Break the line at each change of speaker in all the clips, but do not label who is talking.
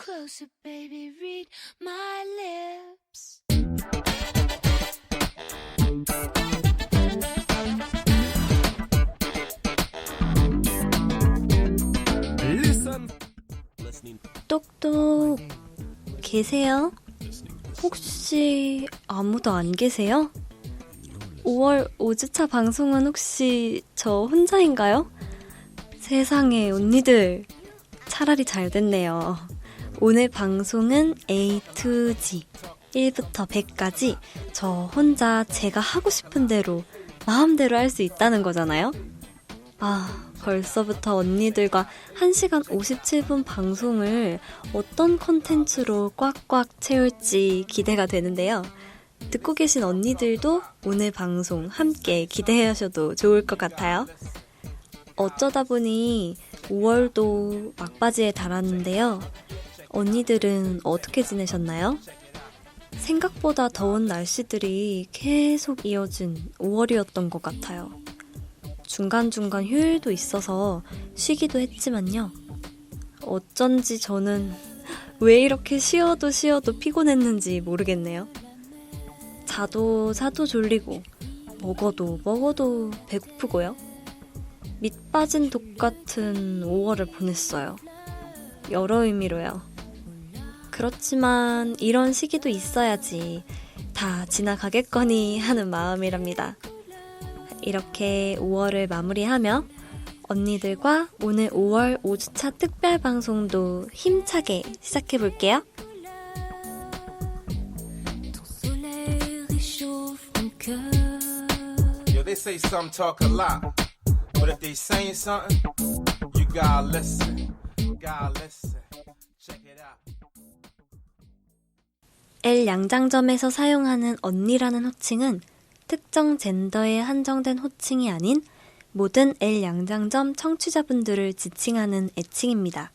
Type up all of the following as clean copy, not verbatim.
closer, baby, read my lips.
똑똑 계세요? 혹시 아무도 안 계세요? 5월 5주차 방송은 혹시 저 혼자인가요? 세상에 언니들 차라리 잘 됐네요. 오늘 방송은 A to G 1부터 100까지 저 혼자 제가 하고 싶은 대로 마음대로 할 수 있다는 거잖아요? 벌써부터 언니들과 1시간 57분 방송을 어떤 컨텐츠로 꽉꽉 채울지 기대가 되는데요. 듣고 계신 언니들도 오늘 방송 함께 기대해 하셔도 좋을 것 같아요. 어쩌다 보니 5월도 막바지에 달았는데요. 언니들은 어떻게 지내셨나요? 생각보다 더운 날씨들이 계속 이어진 5월이었던 것 같아요. 중간중간 휴일도 있어서 쉬기도 했지만요. 어쩐지 저는 왜 이렇게 쉬어도 피곤했는지 모르겠네요. 자도 졸리고 먹어도 배고프고요. 밑 빠진 독 같은 5월을 보냈어요. 여러 의미로요. 그렇지만 이런 시기도 있어야지 다 지나가겠거니 하는 마음이랍니다. 이렇게 5월을 마무리하며 언니들과 오늘 5월 5주차 특별 방송도 힘차게 시작해볼게요.
Yo, they say some talk a lot, but if they saying something, you gotta listen. Check it out.
L 양장점에서 사용하는 언니라는 호칭은 특정 젠더에 한정된 호칭이 아닌 모든 L 양장점 청취자분들을 지칭하는 애칭입니다.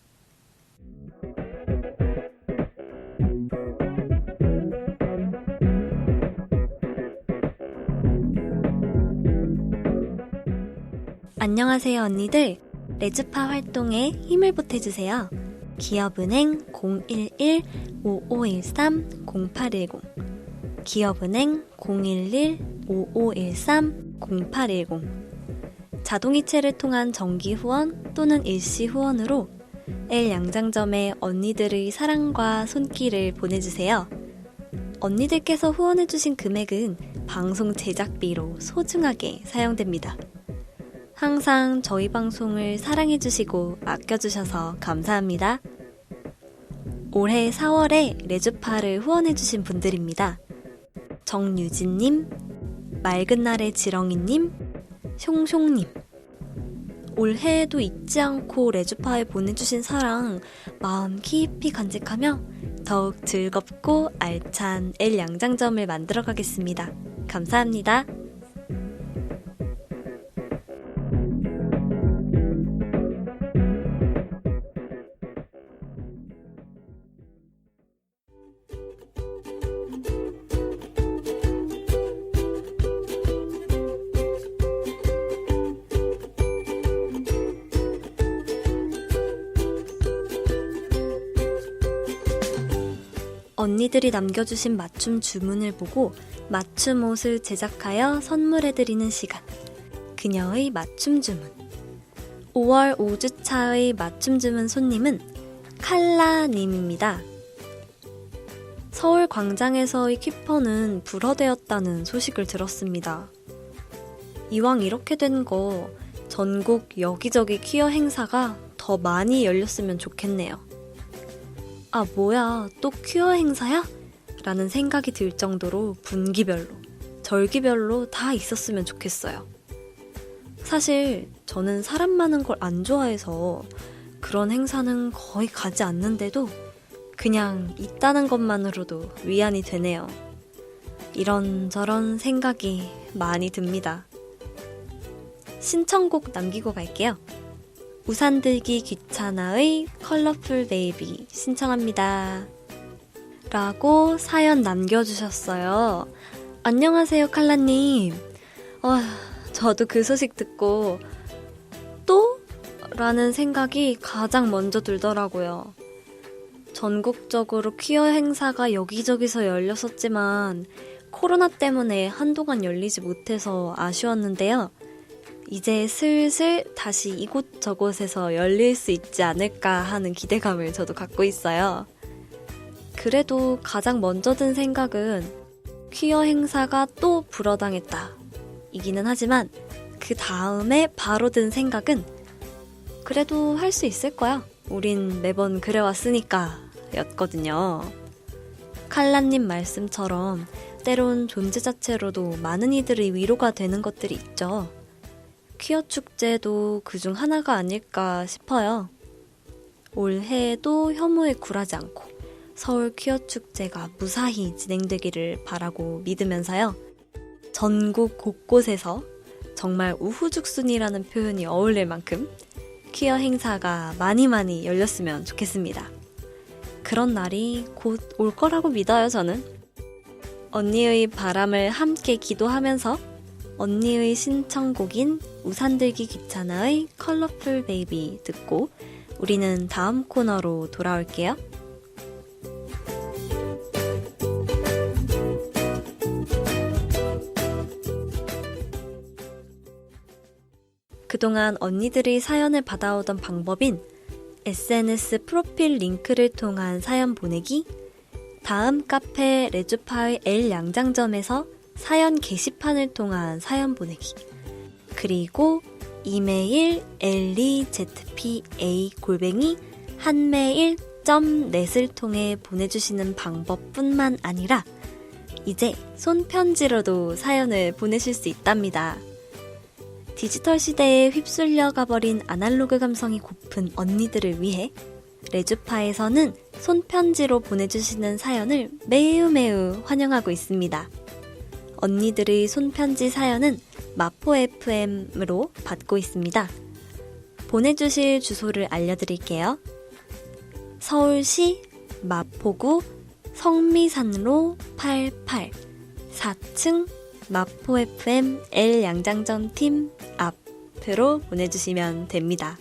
안녕하세요 언니들. 레즈파 활동에 힘을 보태주세요. 기업은행 011-5513-0810 기업은행 011-5513-0810 자동이체를 통한 정기 후원 또는 일시 후원으로 L 양장점에 언니들의 사랑과 손길을 보내주세요. 언니들께서 후원해주신 금액은 방송 제작비로 소중하게 사용됩니다. 항상 저희 방송을 사랑해주시고 아껴주셔서 감사합니다. 올해 4월에 레즈파를 후원해주신 분들입니다. 정유진님, 맑은 날의 지렁이님, 숑숑님. 올해에도 잊지 않고 레즈파에 보내주신 사랑 마음 깊이 간직하며 더욱 즐겁고 알찬 L 양장점을 만들어 가겠습니다. 감사합니다. 언니들이 남겨주신 맞춤 주문을 보고 맞춤 옷을 제작하여 선물해드리는 시간. 그녀의 맞춤 주문. 5월 5주차의 맞춤 주문 손님은 칼라님입니다. 서울 광장에서의 퀴퍼는 불허되었다는 소식을 들었습니다. 이왕 이렇게 된 거 전국 여기저기 퀴어 행사가 더 많이 열렸으면 좋겠네요. 뭐야, 또 퀴어 행사야? 라는 생각이 들 정도로 분기별로, 절기별로 다 있었으면 좋겠어요. 사실 저는 사람 많은 걸 안 좋아해서 그런 행사는 거의 가지 않는데도 그냥 있다는 것만으로도 위안이 되네요. 이런저런 생각이 많이 듭니다. 신청곡 남기고 갈게요. 우산 들기 귀찮아의 컬러풀 베이비 신청합니다. 라고 사연 남겨주셨어요. 안녕하세요 칼라님. 저도 그 소식 듣고 또? 라는 생각이 가장 먼저 들더라고요. 전국적으로 퀴어 행사가 여기저기서 열렸었지만 코로나 때문에 한동안 열리지 못해서 아쉬웠는데요. 이제 슬슬 다시 이곳저곳에서 열릴 수 있지 않을까 하는 기대감을 저도 갖고 있어요. 그래도 가장 먼저 든 생각은 퀴어 행사가 또 불어당했다 이기는 하지만 그 다음에 바로 든 생각은 그래도 할 수 있을 거야. 우린 매번 그래왔으니까 였거든요. 칼라님 말씀처럼 때론 존재 자체로도 많은 이들의 위로가 되는 것들이 있죠. 퀴어 축제도 그중 하나가 아닐까 싶어요. 올해에도 혐오에 굴하지 않고 서울 퀴어 축제가 무사히 진행되기를 바라고 믿으면서요. 전국 곳곳에서 정말 우후죽순이라는 표현이 어울릴 만큼 퀴어 행사가 많이 열렸으면 좋겠습니다. 그런 날이 곧 올 거라고 믿어요, 저는. 언니의 바람을 함께 기도하면서 언니의 신청곡인 우산들기 귀찮아의 컬러풀 베이비 듣고 우리는 다음 코너로 돌아올게요. 그동안 언니들이 사연을 받아오던 방법인 SNS 프로필 링크를 통한 사연 보내기, 다음 카페 레주파의 L 양장점에서 사연 게시판을 통한 사연 보내기, 그리고 이메일 lezpa@한메일.net을 통해 보내주시는 방법뿐만 아니라 이제 손편지로도 사연을 보내실 수 있답니다. 디지털 시대에 휩쓸려 가버린 아날로그 감성이 고픈 언니들을 위해 레주파에서는 손편지로 보내주시는 사연을 매우 환영하고 있습니다. 언니들의 손편지 사연은 마포FM으로 받고 있습니다. 보내주실 주소를 알려드릴게요. 서울시 마포구 성미산로 88 4층 마포FM L 양장점 팀 앞으로 보내주시면 됩니다.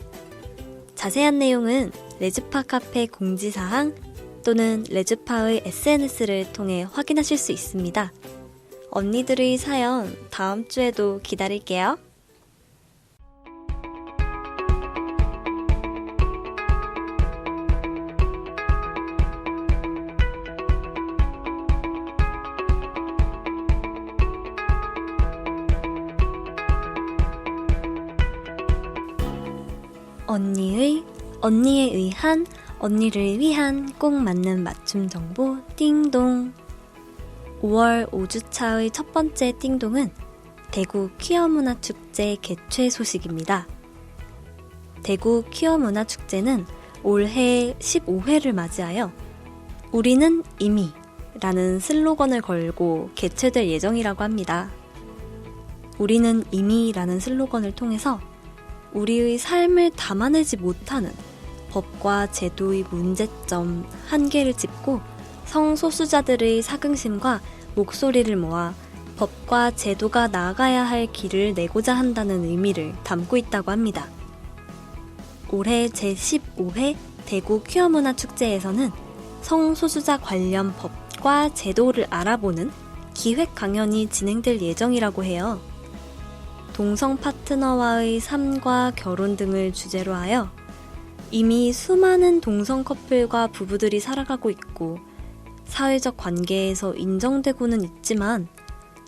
자세한 내용은 레즈파 카페 공지사항 또는 레즈파의 SNS를 통해 확인하실 수 있습니다. 언니들의 사연 다음 주에도 기다릴게요. 언니에 의한, 언니를 위한 꼭 맞는 맞춤 정보 띵동. 5월 5주차의 첫 번째 띵동은 대구 퀴어문화축제 개최 소식입니다. 대구 퀴어문화축제는 올해 15회를 맞이하여 우리는 이미 라는 슬로건을 걸고 개최될 예정이라고 합니다. 우리는 이미 라는 슬로건을 통해서 우리의 삶을 담아내지 못하는 법과 제도의 문제점, 한계를 짚고 성소수자들의 사긍심과 목소리를 모아 법과 제도가 나아가야 할 길을 내고자 한다는 의미를 담고 있다고 합니다. 올해 제15회 대구 퀴어문화축제에서는 성소수자 관련 법과 제도를 알아보는 기획 강연이 진행될 예정이라고 해요. 동성 파트너와의 삶과 결혼 등을 주제로 하여 이미 수많은 동성 커플과 부부들이 살아가고 있고 사회적 관계에서 인정되고는 있지만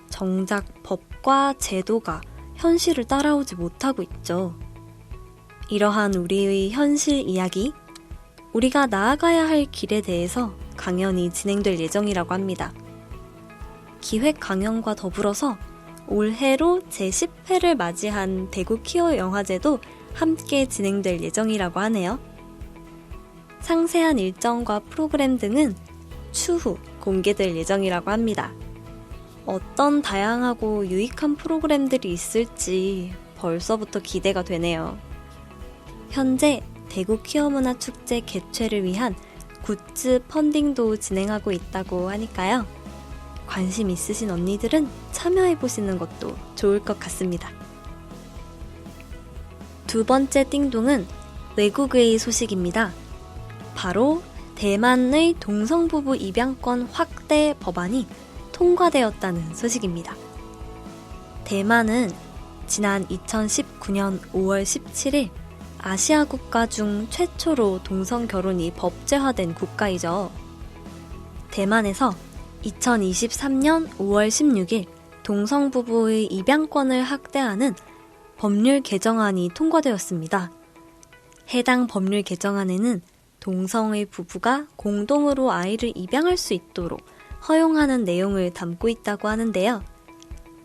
정작 법과 제도가 현실을 따라오지 못하고 있죠. 이러한 우리의 현실 이야기, 우리가 나아가야 할 길에 대해서 강연이 진행될 예정이라고 합니다. 기획 강연과 더불어서 올해로 제10회를 맞이한 대구 퀴어 영화제도 함께 진행될 예정이라고 하네요. 상세한 일정과 프로그램 등은 추후 공개될 예정이라고 합니다. 어떤 다양하고 유익한 프로그램들이 있을지 벌써부터 기대가 되네요. 현재 대구 퀴어문화축제 개최를 위한 굿즈 펀딩도 진행하고 있다고 하니까요. 관심 있으신 언니들은 참여해보시는 것도 좋을 것 같습니다. 두 번째 띵동은 외국의 소식입니다. 바로 대만의 동성부부 입양권 확대 법안이 통과되었다는 소식입니다. 대만은 지난 2019년 5월 17일 아시아 국가 중 최초로 동성 결혼이 법제화된 국가이죠. 대만에서 2023년 5월 16일 동성부부의 입양권을 확대하는 법률 개정안이 통과되었습니다. 해당 법률 개정안에는 동성의 부부가 공동으로 아이를 입양할 수 있도록 허용하는 내용을 담고 있다고 하는데요.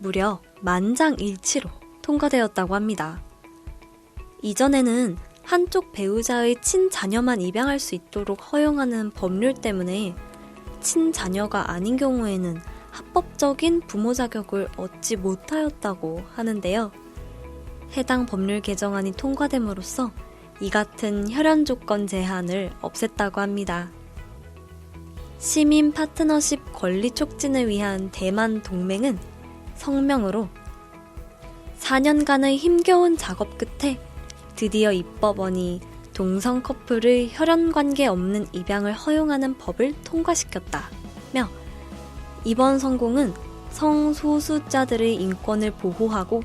무려 만장일치로 통과되었다고 합니다. 이전에는 한쪽 배우자의 친자녀만 입양할 수 있도록 허용하는 법률 때문에 친자녀가 아닌 경우에는 합법적인 부모 자격을 얻지 못하였다고 하는데요. 해당 법률 개정안이 통과됨으로써 이 같은 혈연 조건 제한을 없앴다고 합니다. 시민 파트너십 권리 촉진을 위한 대만 동맹은 성명으로 4년간의 힘겨운 작업 끝에 드디어 입법원이 동성 커플의 혈연 관계 없는 입양을 허용하는 법을 통과시켰다며 이번 성공은 성소수자들의 인권을 보호하고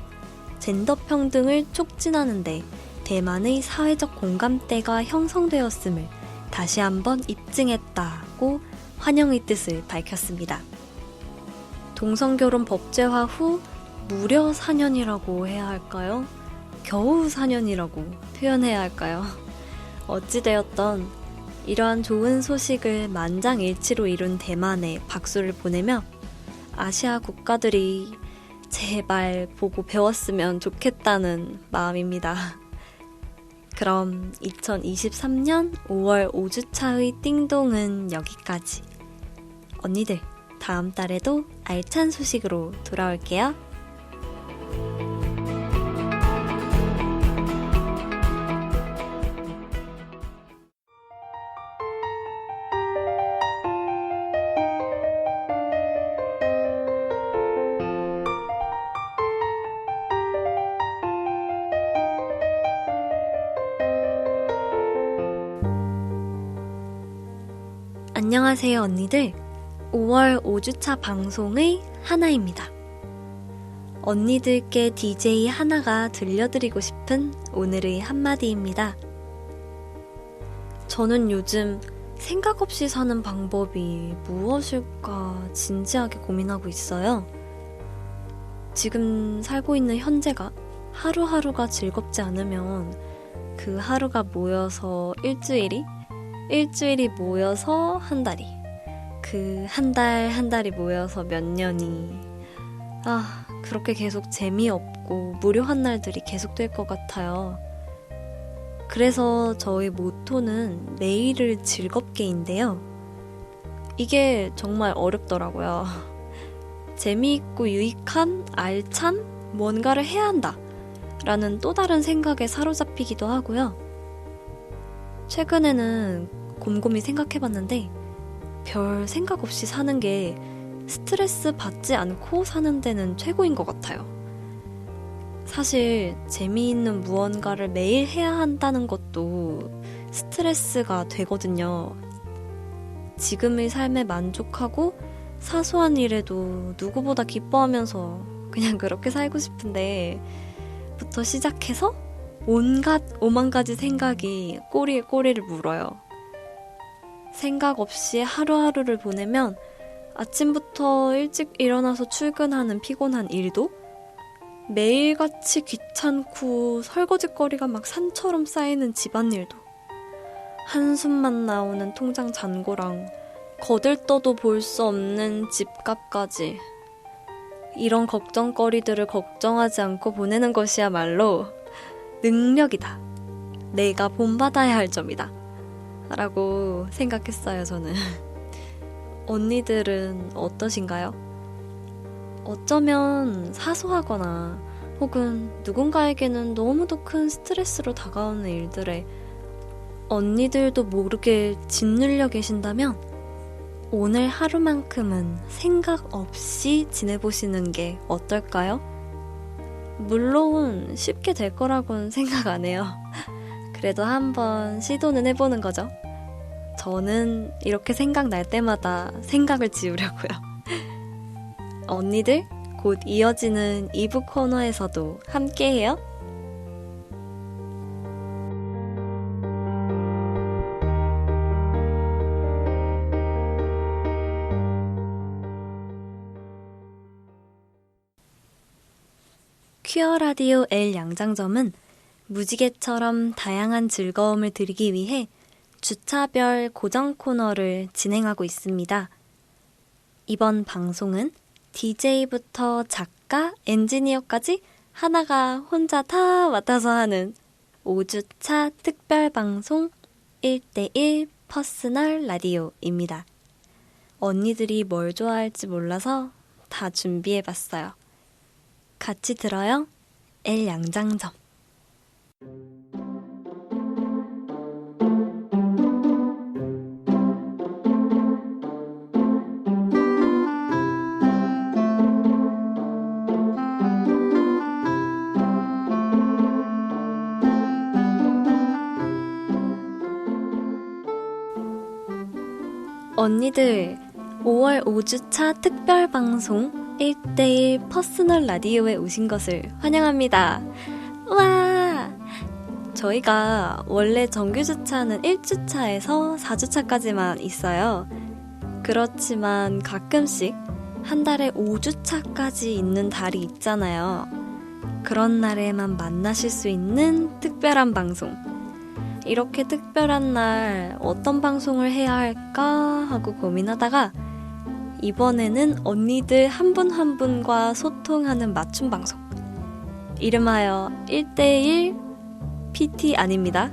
젠더 평등을 촉진하는 데 대만의 사회적 공감대가 형성되었음을 다시 한번 입증했다고 환영의 뜻을 밝혔습니다. 동성결혼 법제화 후 무려 4년이라고 해야 할까요? 겨우 4년이라고 표현해야 할까요? 어찌되었던 이러한 좋은 소식을 만장일치로 이룬 대만에 박수를 보내며 아시아 국가들이 제발 보고 배웠으면 좋겠다는 마음입니다. 그럼 2023년 5월 5주차의 띵동은 여기까지. 언니들, 다음 달에도 알찬 소식으로 돌아올게요. 안녕하세요 언니들. 5월 5주차 방송의 하나입니다. 언니들께 DJ 하나가 들려드리고 싶은 오늘의 한마디입니다. 저는 요즘 생각 없이 사는 방법이 무엇일까 진지하게 고민하고 있어요. 지금 살고 있는 현재가 하루하루가 즐겁지 않으면 그 하루가 모여서 일주일이 모여서 한 달이, 그 한 달이 모여서 몇 년이, 그렇게 계속 재미없고 무료한 날들이 계속될 것 같아요. 그래서 저의 모토는 매일을 즐겁게인데요. 이게 정말 어렵더라고요. 재미있고 유익한, 알찬 뭔가를 해야 한다 라는 또 다른 생각에 사로잡히기도 하고요. 최근에는 곰곰이 생각해봤는데 별 생각 없이 사는 게 스트레스 받지 않고 사는 데는 최고인 것 같아요. 사실 재미있는 무언가를 매일 해야 한다는 것도 스트레스가 되거든요. 지금의 삶에 만족하고 사소한 일에도 누구보다 기뻐하면서 그냥 그렇게 살고 싶은데 부터 시작해서 온갖 오만 가지 생각이 꼬리에 꼬리를 물어요. 생각 없이 하루하루를 보내면 아침부터 일찍 일어나서 출근하는 피곤한 일도 매일같이 귀찮고 설거지거리가 막 산처럼 쌓이는 집안일도 한숨만 나오는 통장 잔고랑 거들떠도 볼 수 없는 집값까지 이런 걱정거리들을 걱정하지 않고 보내는 것이야말로 능력이다. 내가 본받아야 할 점이다. 라고 생각했어요, 저는. 언니들은 어떠신가요? 어쩌면 사소하거나 혹은 누군가에게는 너무도 큰 스트레스로 다가오는 일들에 언니들도 모르게 짓눌려 계신다면 오늘 하루만큼은 생각 없이 지내보시는 게 어떨까요? 물론 쉽게 될 거라고는 생각 안 해요. 그래도 한번 시도는 해보는 거죠. 저는 이렇게 생각날 때마다 생각을 지우려고요. 언니들, 곧 이어지는 2부 코너에서도 함께해요. 퀴어 라디오 L 양장점은 무지개처럼 다양한 즐거움을 드리기 위해 주차별 고정 코너를 진행하고 있습니다. 이번 방송은 DJ부터 작가, 엔지니어까지 하나가 혼자 다 맡아서 하는 5주차 특별방송 1대1 퍼스널 라디오입니다. 언니들이 뭘 좋아할지 몰라서 다 준비해봤어요. 같이 들어요. L 양장점. 언니들, 5월 5주차 특별방송 1대1 퍼스널 라디오에 오신 것을 환영합니다. 우와! 저희가 원래 정규 주차는 1주차에서 4주차까지만 있어요. 그렇지만 가끔씩 한 달에 5주차까지 있는 달이 있잖아요. 그런 날에만 만나실 수 있는 특별한 방송. 이렇게 특별한 날 어떤 방송을 해야 할까 하고 고민하다가 이번에는 언니들 한 분 한 분과 소통하는 맞춤 방송. 이름하여 1대1 PT 아닙니다.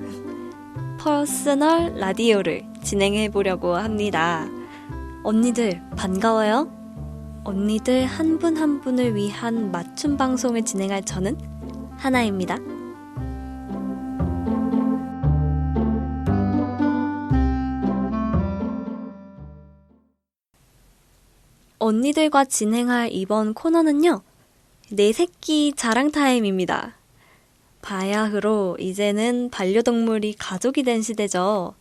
퍼스널 라디오를 진행해 보려고 합니다. 언니들 반가워요. 언니들 한 분 한 분을 위한 맞춤 방송을 진행할 저는 하나입니다. 언니들과 진행할 이번 코너는요, 내 새끼 자랑 타임입니다. 바야흐로 이제는 반려동물이 가족이 된 시대죠.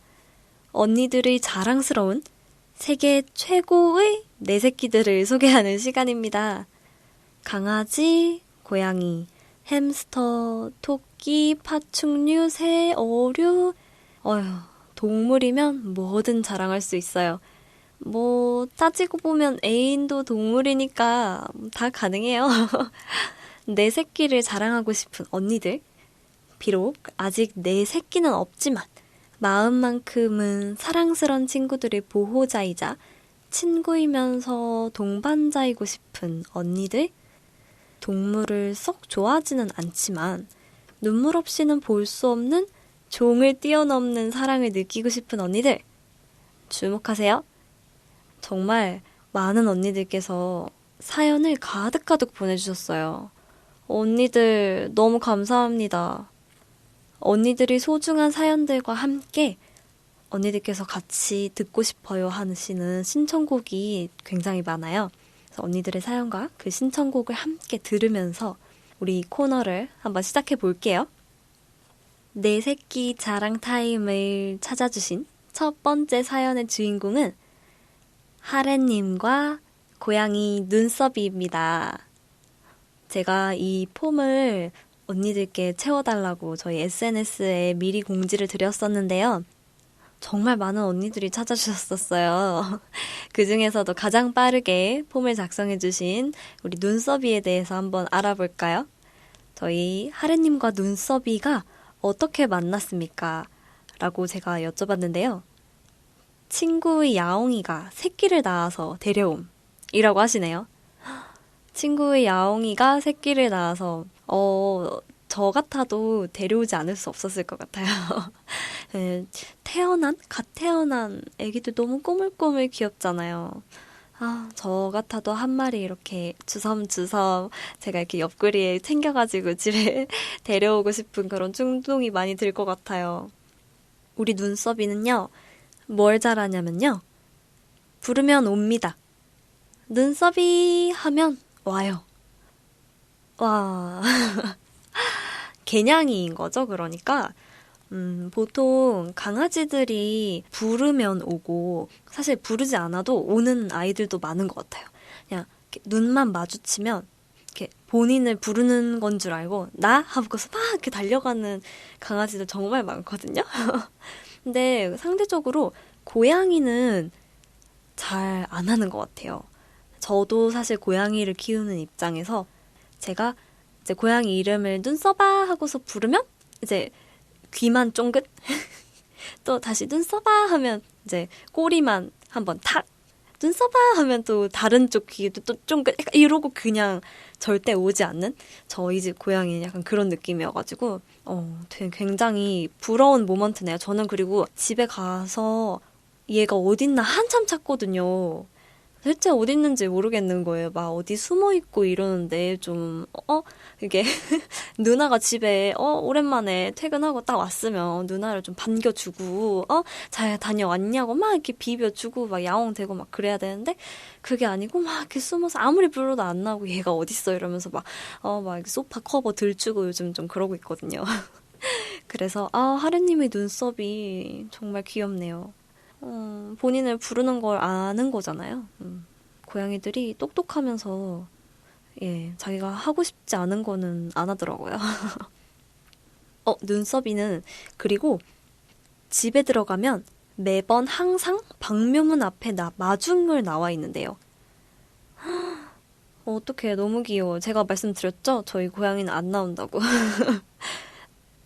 언니들의 자랑스러운 세계 최고의 내 새끼들을 소개하는 시간입니다. 강아지, 고양이, 햄스터, 토끼, 파충류, 새, 어류, 동물이면 뭐든 자랑할 수 있어요. 뭐 따지고 보면 애인도 동물이니까 다 가능해요. 내 새끼를 자랑하고 싶은 언니들. 비록 아직 내 새끼는 없지만 마음만큼은 사랑스런 친구들의 보호자이자 친구이면서 동반자이고 싶은 언니들. 동물을 썩 좋아하지는 않지만 눈물 없이는 볼 수 없는 종을 뛰어넘는 사랑을 느끼고 싶은 언니들. 주목하세요. 정말 많은 언니들께서 사연을 가득가득 보내주셨어요. 언니들 너무 감사합니다. 언니들이 소중한 사연들과 함께 언니들께서 같이 듣고 싶어요 하시는 신청곡이 굉장히 많아요. 그래서 언니들의 사연과 그 신청곡을 함께 들으면서 우리 코너를 한번 시작해 볼게요. 내 새끼 자랑 타임을 찾아주신 첫 번째 사연의 주인공은 하래님과 고양이 눈썹이입니다. 제가 이 폼을 언니들께 채워달라고 저희 SNS에 미리 공지를 드렸었는데요. 정말 많은 언니들이 찾아주셨었어요. 그 중에서도 가장 빠르게 폼을 작성해주신 우리 눈썹이에 대해서 한번 알아볼까요? 저희 하래님과 눈썹이가 어떻게 만났습니까? 라고 제가 여쭤봤는데요. 친구의 야옹이가 새끼를 낳아서 데려옴이라고 하시네요. 친구의 야옹이가 새끼를 낳아서 저 같아도 데려오지 않을 수 없었을 것 같아요. 갓 태어난 애기들 너무 꼬물꼬물 귀엽잖아요. 저 같아도 한 마리 이렇게 주섬주섬 제가 이렇게 옆구리에 챙겨가지고 집에 데려오고 싶은 그런 충동이 많이 들 것 같아요. 우리 눈썹이는요, 뭘 잘하냐면요, 부르면 옵니다. 눈썹이 하면 와요. 와, 개냥이인 거죠. 그러니까 보통 강아지들이 부르면 오고 사실 부르지 않아도 오는 아이들도 많은 것 같아요. 그냥 이렇게 눈만 마주치면 이렇게 본인을 부르는 건 줄 알고 나? 하고서 막 이렇게 달려가는 강아지들 정말 많거든요. 근데 상대적으로 고양이는 잘 안 하는 것 같아요. 저도 사실 고양이를 키우는 입장에서 제가 이제 고양이 이름을 눈 써봐 하고서 부르면 이제 귀만 쫑긋 또 다시 눈 써봐 하면 이제 꼬리만 한번 탁 눈 써봐 하면 또 다른 쪽 귀도 또 쫑긋 이러고 그냥 절대 오지 않는 저희 집 고양이는 약간 그런 느낌이어가지고 되게 굉장히 부러운 모먼트네요. 저는 그리고 집에 가서 얘가 어딨나 한참 찾거든요. 대체 어디 있는지 모르겠는 거예요. 막 어디 숨어 있고 이러는데 좀 이게 누나가 집에 오랜만에 퇴근하고 딱 왔으면 누나를 좀 반겨주고 잘 다녀왔냐고 막 이렇게 비벼주고 막 야옹대고 막 그래야 되는데 그게 아니고 막 이렇게 숨어서 아무리 불러도 안 나오고 얘가 어딨어 이러면서 막 소파 커버 들추고 요즘 좀 그러고 있거든요. 그래서 하루님의 눈썹이 정말 귀엽네요. 본인을 부르는 걸 아는 거잖아요. 고양이들이 똑똑하면서 자기가 하고 싶지 않은 거는 안 하더라고요. 눈썹이는 그리고 집에 들어가면 매번 항상 방묘문 앞에 마중을 나와 있는데요. 어떡해, 너무 귀여워. 제가 말씀드렸죠? 저희 고양이는 안 나온다고.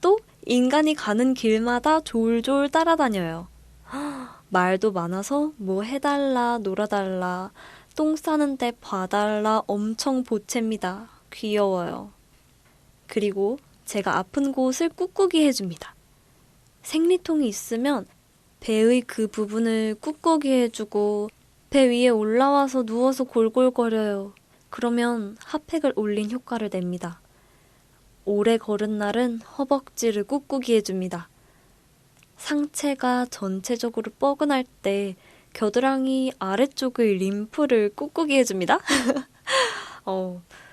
또 인간이 가는 길마다 졸졸 따라다녀요. 말도 많아서 뭐 해달라, 놀아달라, 똥 싸는데 봐달라 엄청 보챕니다. 귀여워요. 그리고 제가 아픈 곳을 꾹꾹이 해줍니다. 생리통이 있으면 배의 그 부분을 꾹꾹이 해주고 배 위에 올라와서 누워서 골골거려요. 그러면 핫팩을 올린 효과를 냅니다. 오래 걸은 날은 허벅지를 꾹꾹이 해줍니다. 상체가 전체적으로 뻐근할 때 겨드랑이 아래쪽의 림프를 꾹꾹이 해줍니다.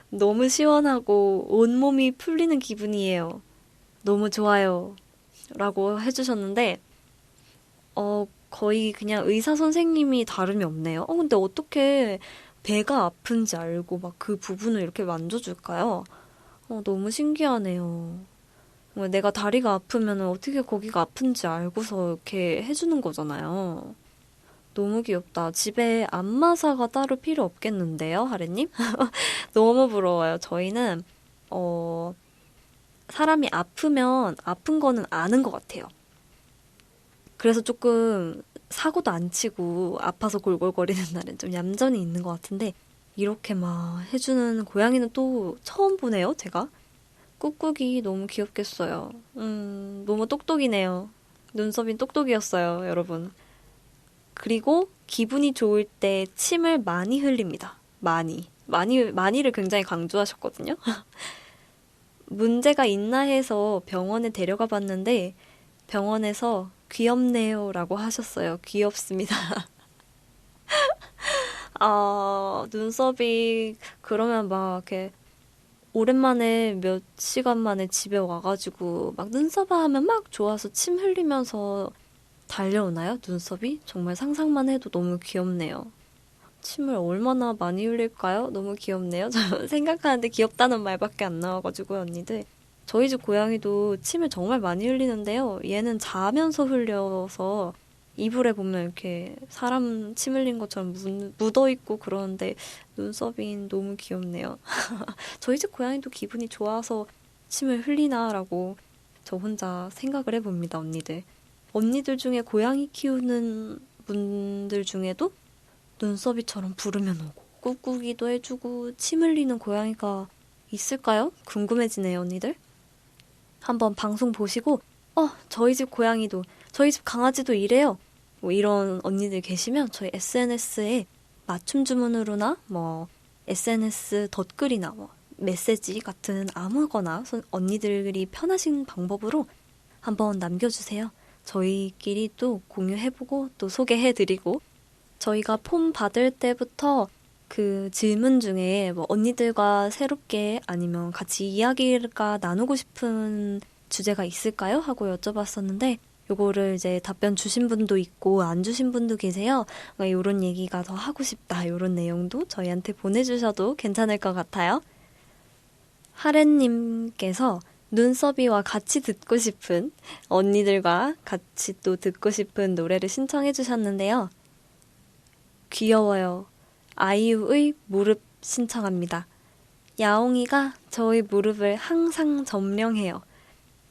너무 시원하고 온몸이 풀리는 기분이에요. 너무 좋아요. 라고 해주셨는데 거의 그냥 의사 선생님이 다름이 없네요. 근데 어떻게 배가 아픈지 알고 막 그 부분을 이렇게 만져줄까요? 너무 신기하네요. 내가 다리가 아프면 어떻게 거기가 아픈지 알고서 이렇게 해주는 거잖아요. 너무 귀엽다. 집에 안마사가 따로 필요 없겠는데요, 하루님? 너무 부러워요. 저희는 사람이 아프면 아픈 거는 아는 것 같아요. 그래서 조금 사고도 안 치고 아파서 골골거리는 날은 좀 얌전히 있는 것 같은데 이렇게 막 해주는 고양이는 또 처음 보네요, 제가. 꾹꾹이 너무 귀엽겠어요. 너무 똑똑이네요. 눈썹이 똑똑이었어요, 여러분. 그리고 기분이 좋을 때 침을 많이 흘립니다. 많이를 굉장히 강조하셨거든요. 문제가 있나 해서 병원에 데려가 봤는데 병원에서 귀엽네요 라고 하셨어요. 귀엽습니다. 눈썹이 그러면 막 이렇게 오랜만에 몇 시간 만에 집에 와가지고 막 눈썹아 하면 막 좋아서 침 흘리면서 달려오나요? 눈썹이? 정말 상상만 해도 너무 귀엽네요. 침을 얼마나 많이 흘릴까요? 너무 귀엽네요. 저 생각하는데 귀엽다는 말밖에 안 나와가지고 언니들. 저희 집 고양이도 침을 정말 많이 흘리는데요. 얘는 자면서 흘려서 이불에 보면 이렇게 사람 침 흘린 것처럼 묻어있고 그러는데 눈썹이 너무 귀엽네요. 저희 집 고양이도 기분이 좋아서 침을 흘리나라고 저 혼자 생각을 해봅니다, 언니들. 언니들 중에 고양이 키우는 분들 중에도 눈썹이처럼 부르면 오고 꾹꾹이도 해주고 침 흘리는 고양이가 있을까요? 궁금해지네요, 언니들. 한번 방송 보시고 저희 집 고양이도 저희 집 강아지도 이래요. 뭐 이런 언니들 계시면 저희 SNS에 맞춤 주문으로나 뭐 SNS 덧글이나 뭐 메시지 같은 아무거나 언니들이 편하신 방법으로 한번 남겨주세요. 저희끼리 또 공유해보고 또 소개해드리고 저희가 폼 받을 때부터 그 질문 중에 뭐 언니들과 새롭게 아니면 같이 이야기가 나누고 싶은 주제가 있을까요? 하고 여쭤봤었는데 요거를 이제 답변 주신 분도 있고 안 주신 분도 계세요. 요런 얘기가 더 하고 싶다. 요런 내용도 저희한테 보내주셔도 괜찮을 것 같아요. 하렌님께서 눈썹이와 같이 듣고 싶은, 언니들과 같이 또 듣고 싶은 노래를 신청해 주셨는데요. 귀여워요. 아이유의 무릎 신청합니다. 야옹이가 저의 무릎을 항상 점령해요.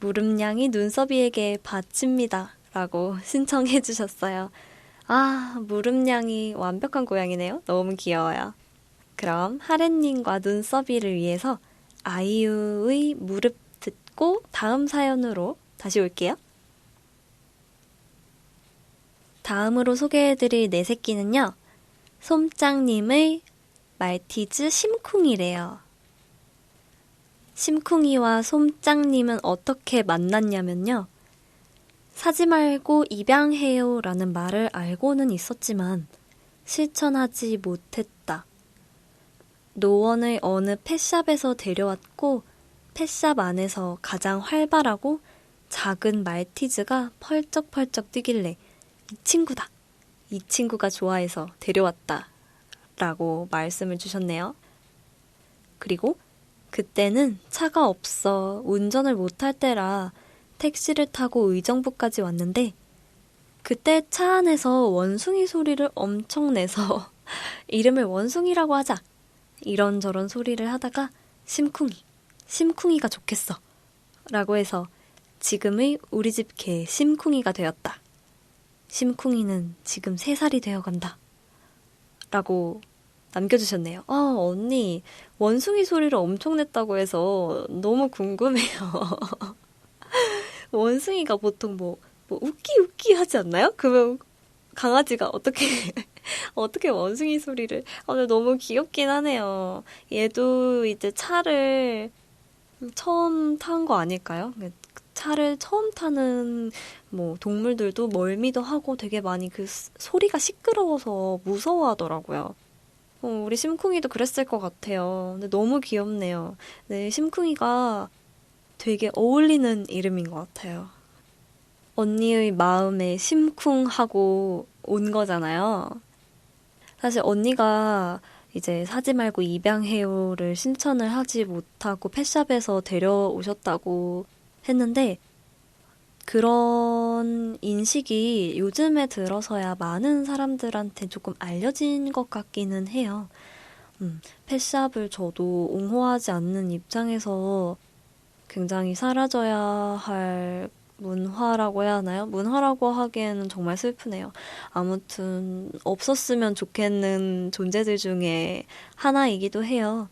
무릎냥이 눈썹이에게 바칩니다. 라고 신청해 주셨어요. 아, 무릎냥이 완벽한 고양이네요. 너무 귀여워요. 그럼 하렌님과 눈썹이를 위해서 아이유의 무릎 듣고 다음 사연으로 다시 올게요. 다음으로 소개해드릴 네 새끼는요. 솜짱님의 말티즈 심쿵이래요. 심쿵이와 솜짱님은 어떻게 만났냐면요. 사지 말고 입양해요 라는 말을 알고는 있었지만 실천하지 못했다. 노원의 어느 펫샵에서 데려왔고 펫샵 안에서 가장 활발하고 작은 말티즈가 펄쩍펄쩍 뛰길래 이 친구다. 이 친구가 좋아해서 데려왔다. 라고 말씀을 주셨네요. 그리고 그때는 차가 없어 운전을 못할 때라 택시를 타고 의정부까지 왔는데 그때 차 안에서 원숭이 소리를 엄청 내서 이름을 원숭이라고 하자. 이런저런 소리를 하다가 심쿵이가 좋겠어. 라고 해서 지금의 우리 집 개 심쿵이가 되었다. 심쿵이는 지금 3살이 되어간다. 라고 남겨주셨네요. 언니 원숭이 소리를 엄청 냈다고 해서 너무 궁금해요. 원숭이가 보통 뭐 우끼 하지 않나요? 그러면 강아지가 어떻게 원숭이 소리를 근데 너무 귀엽긴 하네요. 얘도 이제 차를 처음 탄 거 아닐까요? 차를 처음 타는 뭐 동물들도 멀미도 하고 되게 많이 그 소리가 시끄러워서 무서워하더라고요. 우리 심쿵이도 그랬을 것 같아요. 근데 너무 귀엽네요. 네, 심쿵이가 되게 어울리는 이름인 것 같아요. 언니의 마음에 심쿵하고 온 거잖아요. 사실 언니가 이제 사지 말고 입양해요를 신청을 하지 못하고 펫샵에서 데려오셨다고 했는데 그런 인식이 요즘에 들어서야 많은 사람들한테 조금 알려진 것 같기는 해요. 펫샵을 저도 옹호하지 않는 입장에서 굉장히 사라져야 할 문화라고 해야 하나요? 문화라고 하기에는 정말 슬프네요. 아무튼 없었으면 좋겠는 존재들 중에 하나이기도 해요.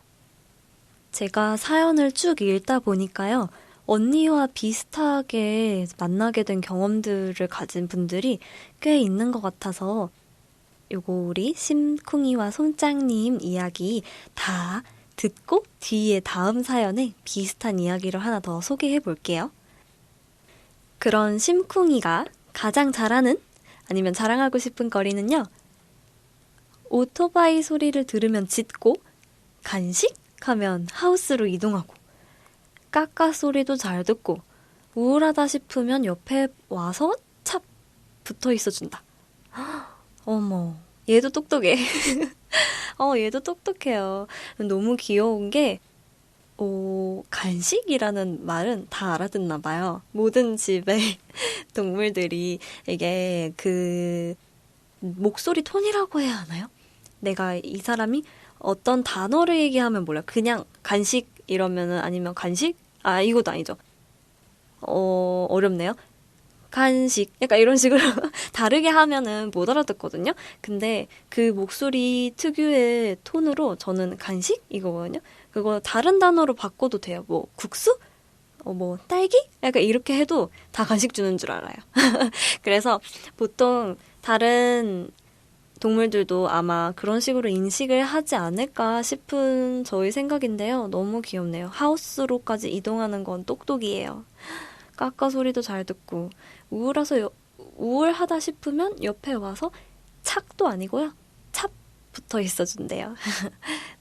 제가 사연을 쭉 읽다 보니까요. 언니와 비슷하게 만나게 된 경험들을 가진 분들이 꽤 있는 것 같아서 요거 우리 심쿵이와 솜짱님 이야기 다 듣고 뒤에 다음 사연에 비슷한 이야기를 하나 더 소개해 볼게요. 그런 심쿵이가 가장 잘하는 아니면 자랑하고 싶은 거리는요. 오토바이 소리를 들으면 짖고 간식하면 하우스로 이동하고 까까 소리도 잘 듣고 우울하다 싶으면 옆에 와서 찹 붙어 있어준다. 어머, 얘도 똑똑해. 얘도 똑똑해요. 너무 귀여운 게 간식이라는 말은 다 알아듣나 봐요. 모든 집의 동물들이 이게 그 목소리 톤이라고 해야 하나요? 내가 이 사람이 어떤 단어를 얘기하면 몰라요. 그냥 간식 이러면은 아니면 간식? 이것도 아니죠. 어렵네요. 간식 약간 이런 식으로 다르게 하면은 못 알아듣거든요. 근데 그 목소리 특유의 톤으로 저는 간식 이거거든요. 그거 다른 단어로 바꿔도 돼요. 뭐 국수? 뭐 딸기? 약간 이렇게 해도 다 간식 주는 줄 알아요. 그래서 보통 다른 동물들도 아마 그런 식으로 인식을 하지 않을까 싶은 저희 생각인데요. 너무 귀엽네요. 하우스로까지 이동하는 건 똑똑이에요. 까까 소리도 잘 듣고 우울하다 싶으면 옆에 와서 착도 아니고요. 찹 붙어 있어준대요.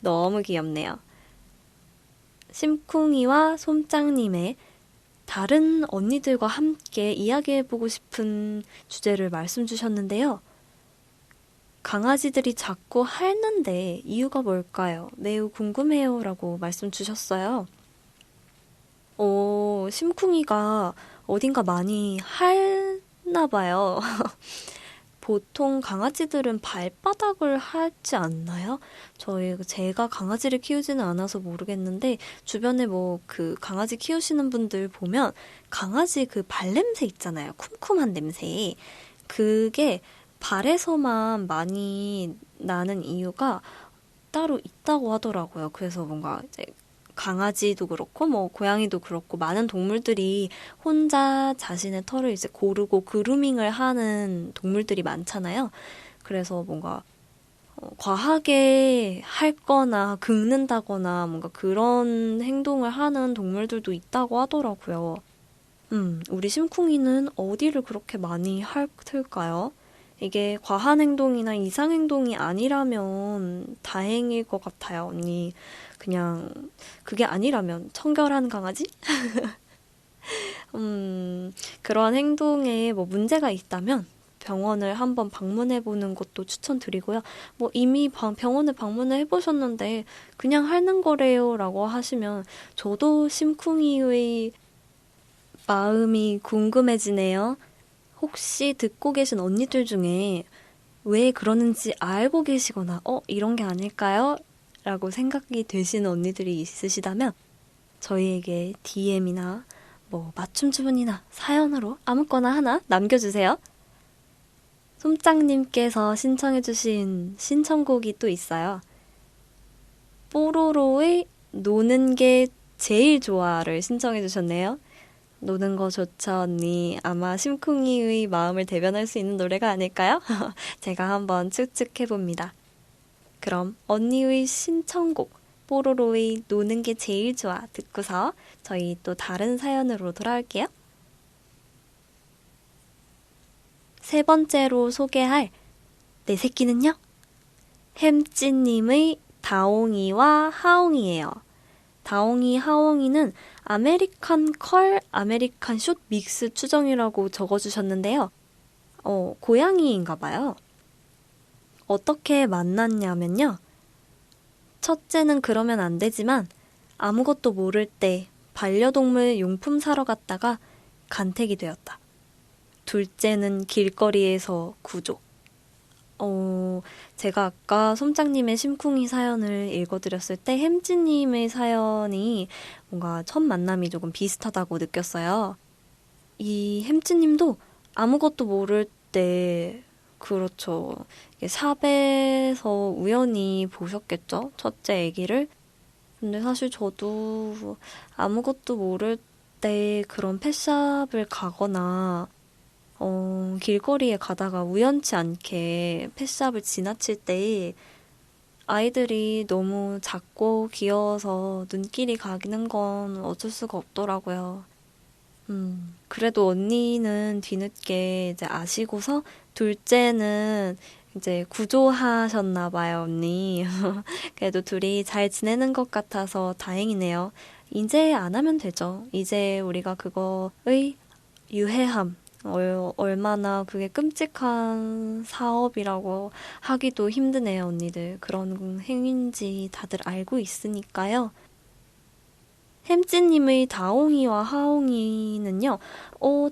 너무 귀엽네요. 심쿵이와 솜짱님의 다른 언니들과 함께 이야기해보고 싶은 주제를 말씀 주셨는데요. 강아지들이 자꾸 핥는데 이유가 뭘까요? 매우 궁금해요 라고 말씀 주셨어요. 심쿵이가 어딘가 많이 핥나 봐요. 보통 강아지들은 발바닥을 핥지 않나요? 제가 강아지를 키우지는 않아서 모르겠는데 주변에 뭐 그 강아지 키우시는 분들 보면 강아지 그 발냄새 있잖아요. 쿰쿰한 냄새. 그게 발에서만 많이 나는 이유가 따로 있다고 하더라고요. 그래서 뭔가 이제 강아지도 그렇고 뭐 고양이도 그렇고 많은 동물들이 혼자 자신의 털을 이제 고르고 그루밍을 하는 동물들이 많잖아요. 그래서 뭔가 과하게 핥거나 긁는다거나 뭔가 그런 행동을 하는 동물들도 있다고 하더라고요. 우리 심쿵이는 어디를 그렇게 많이 핥을까요? 이게 과한 행동이나 이상 행동이 아니라면 다행일 것 같아요, 언니. 그냥 그게 아니라면 청결한 강아지? 그러한 행동에 뭐 문제가 있다면 병원을 한번 방문해보는 것도 추천드리고요. 뭐 이미 병원을 방문을 해보셨는데 그냥 핥는 거래요 라고 하시면 저도 심쿵이의 마음이 궁금해지네요. 혹시 듣고 계신 언니들 중에 왜 그러는지 알고 계시거나 이런 게 아닐까요? 라고 생각이 되시는 언니들이 있으시다면 저희에게 DM이나 뭐 맞춤 주문이나 사연으로 아무거나 하나 남겨주세요. 솜짱님께서 신청해주신 신청곡이 또 있어요. 뽀로로의 노는 게 제일 좋아를 신청해주셨네요. 노는 거 좋죠, 언니. 아마 심쿵이의 마음을 대변할 수 있는 노래가 아닐까요? 제가 한번 추측해봅니다. 그럼 언니의 신청곡 뽀로로의 노는 게 제일 좋아 듣고서 저희 또 다른 사연으로 돌아올게요. 세 번째로 소개할 내 새끼는요? 햄찌님의 다옹이와 하옹이에요. 다옹이, 하옹이는 아메리칸 컬, 아메리칸 숏 믹스 추정이라고 적어주셨는데요. 고양이인가 봐요. 어떻게 만났냐면요. 첫째는 그러면 안 되지만 아무것도 모를 때 반려동물 용품 사러 갔다가 간택이 되었다. 둘째는 길거리에서 구조. 제가 아까 솜짱님의 심쿵이 사연을 읽어드렸을 때 햄찌님의 사연이 뭔가 첫 만남이 조금 비슷하다고 느꼈어요. 이 햄찌님도 아무것도 모를 때 그렇죠. 샵에서 우연히 보셨겠죠? 첫째 아기를. 근데 사실 저도 아무것도 모를 때 그런 펫샵을 가거나 길거리에 가다가 우연치 않게 펫샵을 지나칠 때 아이들이 너무 작고 귀여워서 눈길이 가기는 건 어쩔 수가 없더라고요. 그래도 언니는 뒤늦게 이제 아시고서 둘째는 이제 구조하셨나봐요, 언니. 그래도 둘이 잘 지내는 것 같아서 다행이네요. 이제 안 하면 되죠. 이제 우리가 그거의 유해함, 얼마나 그게 끔찍한 사업이라고 하기도 힘드네요, 언니들. 그런 행위인지 다들 알고 있으니까요. 햄찌님의 다옹이와 하옹이는요,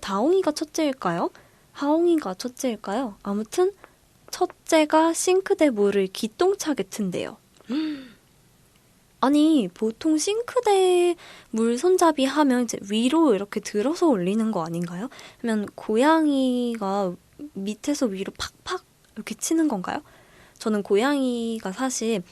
다옹이가 첫째일까요? 하옹이가 첫째일까요? 아무튼, 첫째가 싱크대 물을 기똥차게 튼대요. 아니, 보통 싱크대 물 손잡이 하면 이제 위로 이렇게 들어서 올리는 거 아닌가요? 그러면 고양이가 밑에서 위로 팍팍 이렇게 치는 건가요? 저는 고양이가 사실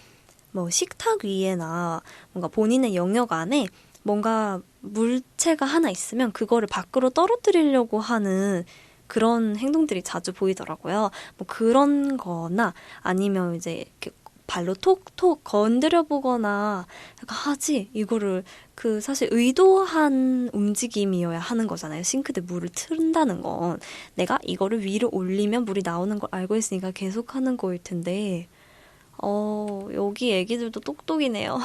뭐 식탁 위에나 뭔가 본인의 영역 안에 뭔가 물체가 하나 있으면 그거를 밖으로 떨어뜨리려고 하는 그런 행동들이 자주 보이더라고요. 뭐 그런 거나 아니면 이제 이렇게 발로 톡톡 건드려 보거나 약간 하지 이거를 그 사실 의도한 움직임이어야 하는 거잖아요. 싱크대 물을 튼다는 건 내가 이거를 위로 올리면 물이 나오는 걸 알고 있으니까 계속 하는 거일 텐데 여기 애기들도 똑똑이네요.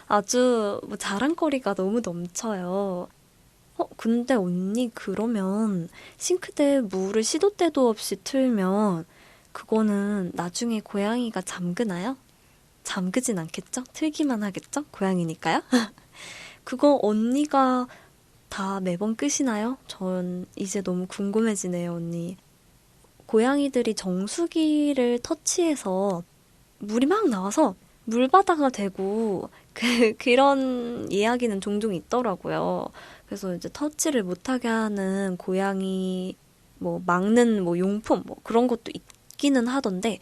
아주 뭐 자랑거리가 너무 넘쳐요. 근데 언니 그러면 싱크대에 물을 시도 때도 없이 틀면 그거는 나중에 고양이가 잠그나요? 잠그진 않겠죠? 틀기만 하겠죠? 고양이니까요? 그거 언니가 다 매번 끄시나요? 전 이제 너무 궁금해지네요, 언니. 고양이들이 정수기를 터치해서 물이 막 나와서 물바다가 되고 그런 이야기는 종종 있더라고요. 그래서 이제 터치를 못하게 하는 고양이 뭐 막는 뭐 용품 뭐 그런 것도 있기는 하던데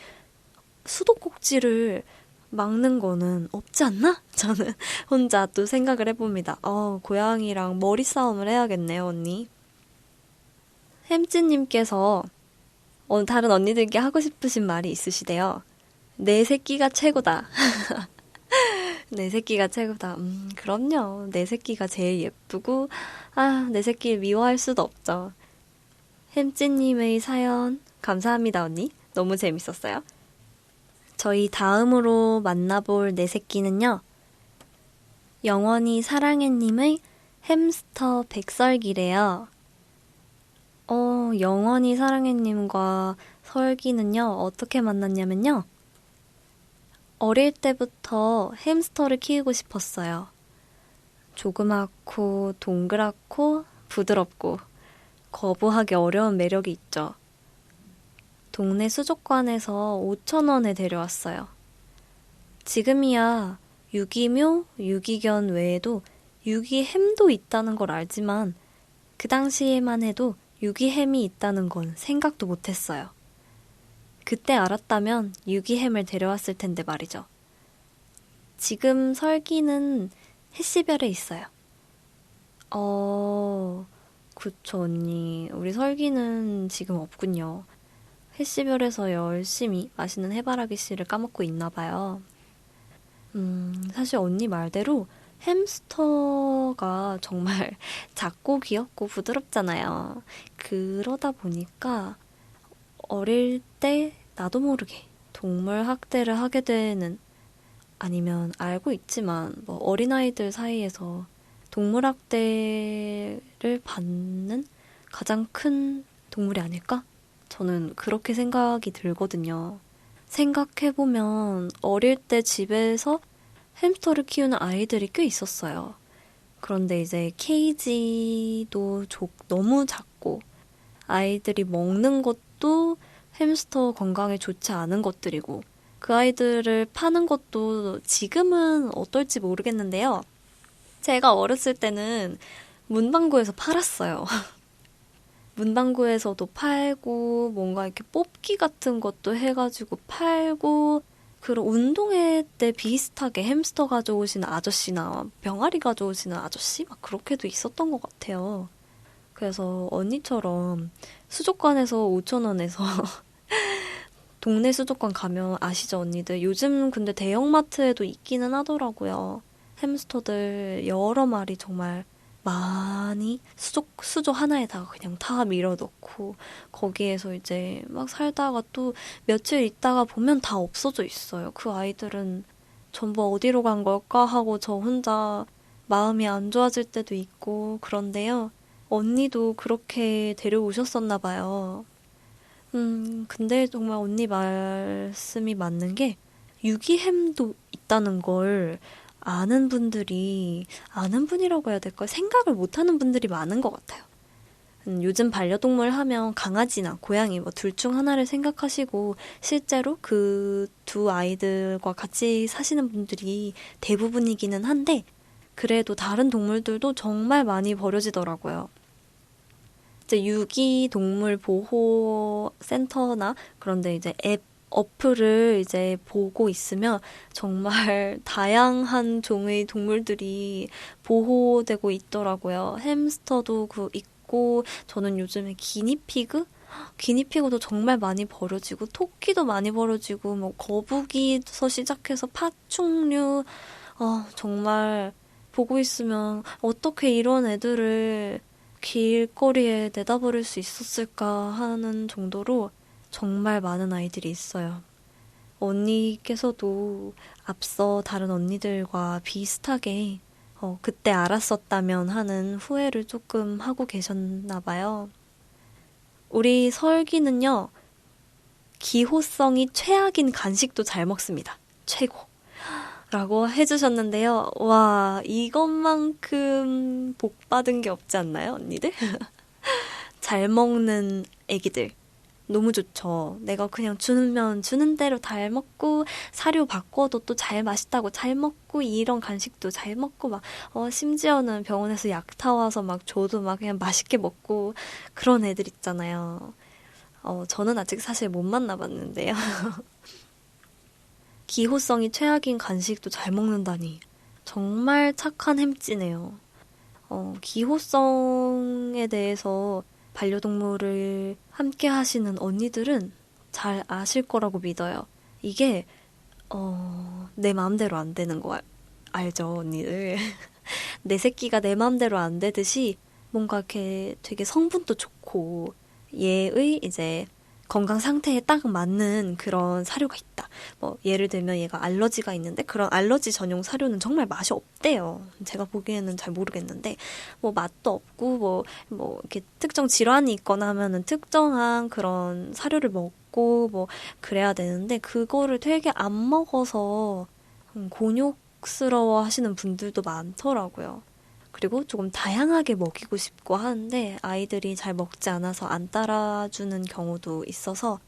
수도꼭지를 막는 거는 없지 않나? 저는 혼자 또 생각을 해봅니다. 고양이랑 머리 싸움을 해야겠네요, 언니. 햄찌님께서 다른 언니들께 하고 싶으신 말이 있으시대요. 내 새끼가 최고다. 내 새끼가 최고다. 그럼요. 내 새끼가 제일 예쁘고, 내 새끼를 미워할 수도 없죠. 햄찌님의 사연 감사합니다, 언니. 너무 재밌었어요. 저희 다음으로 만나볼 내 새끼는요. 영원히 사랑해님의 햄스터 백설기래요. 영원히 사랑해님과 설기는요, 어떻게 만났냐면요. 어릴 때부터 햄스터를 키우고 싶었어요. 조그맣고 동그랗고 부드럽고 거부하기 어려운 매력이 있죠. 동네 수족관에서 5,000원에 데려왔어요. 지금이야 유기묘, 유기견 외에도 유기햄도 있다는 걸 알지만 그 당시에만 해도 유기햄이 있다는 건 생각도 못했어요. 그때 알았다면 유기햄을 데려왔을 텐데 말이죠. 지금 설기는 해시별에 있어요. 그쵸, 언니. 우리 설기는 지금 없군요. 해시별에서 열심히 맛있는 해바라기 씨를 까먹고 있나 봐요. 사실 언니 말대로 햄스터가 정말 작고 귀엽고 부드럽잖아요. 그러다 보니까 어릴 때 나도 모르게 동물 학대를 하게 되는, 아니면 알고 있지만 뭐 어린아이들 사이에서 동물 학대를 받는 가장 큰 동물이 아닐까? 저는 그렇게 생각이 들거든요. 생각해보면 어릴 때 집에서 햄스터를 키우는 아이들이 꽤 있었어요. 그런데 이제 케이지도 너무 작고 아이들이 먹는 것도 햄스터 건강에 좋지 않은 것들이고 그 아이들을 파는 것도 지금은 어떨지 모르겠는데요. 제가 어렸을 때는 문방구에서 팔았어요. 문방구에서도 팔고 뭔가 이렇게 뽑기 같은 것도 해가지고 팔고 그런 운동회 때 비슷하게 햄스터 가져오시는 아저씨나 병아리 가져오시는 아저씨 막 그렇게도 있었던 것 같아요. 그래서 언니처럼 수족관에서 5,000원에서 동네 수족관 가면 아시죠, 언니들? 요즘 근데 대형마트에도 있기는 하더라고요. 햄스터들 여러 마리 정말 많이 수조 하나에다가 그냥 다 밀어넣고 거기에서 이제 막 살다가 또 며칠 있다가 보면 다 없어져 있어요. 그 아이들은 전부 어디로 간 걸까 하고 저 혼자 마음이 안 좋아질 때도 있고 그런데요. 언니도 그렇게 데려오셨었나 봐요. 근데 정말 언니 말씀이 맞는 게 유기햄도 있다는 걸 아는 분이라고 해야 될까? 생각을 못하는 분들이 많은 것 같아요. 요즘 반려동물 하면 강아지나 고양이 뭐 둘 중 하나를 생각하시고 실제로 그 두 아이들과 같이 사시는 분들이 대부분이기는 한데 그래도 다른 동물들도 정말 많이 버려지더라고요. 이제 유기동물 보호 센터나 그런데 이제 어플을 이제 보고 있으면 정말 다양한 종의 동물들이 보호되고 있더라고요. 햄스터도 있고, 저는 요즘에 기니피그도 정말 많이 버려지고, 토끼도 많이 버려지고, 뭐, 거북이서 시작해서 파충류, 정말 보고 있으면 어떻게 이런 애들을 길거리에 내다버릴 수 있었을까 하는 정도로 정말 많은 아이들이 있어요. 언니께서도 앞서 다른 언니들과 비슷하게 그때 알았었다면 하는 후회를 조금 하고 계셨나 봐요. 우리 설기는요, 기호성이 최악인 간식도 잘 먹습니다. 최고. 라고 해주셨는데요. 와, 이것만큼 복 받은 게 없지 않나요, 언니들? 잘 먹는 애기들. 너무 좋죠. 내가 그냥 주면 주는 대로 잘 먹고, 사료 바꿔도 또 잘 맛있다고 잘 먹고, 이런 간식도 잘 먹고, 막, 심지어는 병원에서 약 타와서 막 줘도 막 그냥 맛있게 먹고, 그런 애들 있잖아요. 저는 아직 사실 못 만나봤는데요. 기호성이 최악인 간식도 잘 먹는다니. 정말 착한 햄찌네요. 기호성에 대해서 반려동물을 함께 하시는 언니들은 잘 아실 거라고 믿어요. 이게, 내 마음대로 안 되는 거 알죠, 언니들? 내 새끼가 내 마음대로 안 되듯이 뭔가 이렇게 되게 성분도 좋고, 얘의 이제 건강 상태에 딱 맞는 그런 사료가 있다. 뭐 예를 들면 얘가 알러지가 있는데 그런 알러지 전용 사료는 정말 맛이 없대요. 제가 보기에는 잘 모르겠는데 뭐 맛도 없고 뭐 이렇게 특정 질환이 있거나 하면은 특정한 그런 사료를 먹고 뭐 그래야 되는데 그거를 되게 안 먹어서 곤욕스러워 하시는 분들도 많더라고요. 그리고 조금 다양하게 먹이고 싶고 하는데 아이들이 잘 먹지 않아서 안 따라주는 경우도 있어서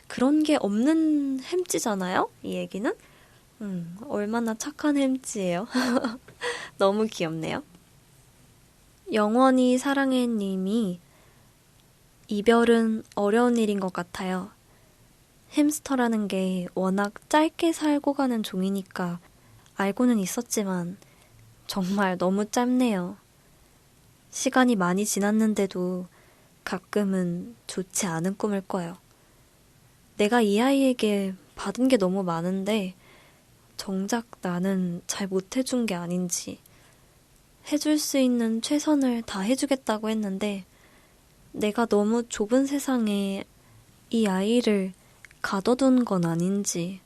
그런 게 없는 햄찌잖아요? 이 얘기는? 얼마나 착한 햄찌예요. 너무 귀엽네요. 영원히 사랑해 님이 이별은 어려운 일인 것 같아요. 햄스터라는 게 워낙 짧게 살고 가는 종이니까 알고는 있었지만 정말 너무 짧네요. 시간이 많이 지났는데도 가끔은 좋지 않은 꿈을 꿔요. 내가 이 아이에게 받은 게 너무 많은데 정작 나는 잘 못해준 게 아닌지 해줄 수 있는 최선을 다 해주겠다고 했는데 내가 너무 좁은 세상에 이 아이를 가둬둔 건 아닌지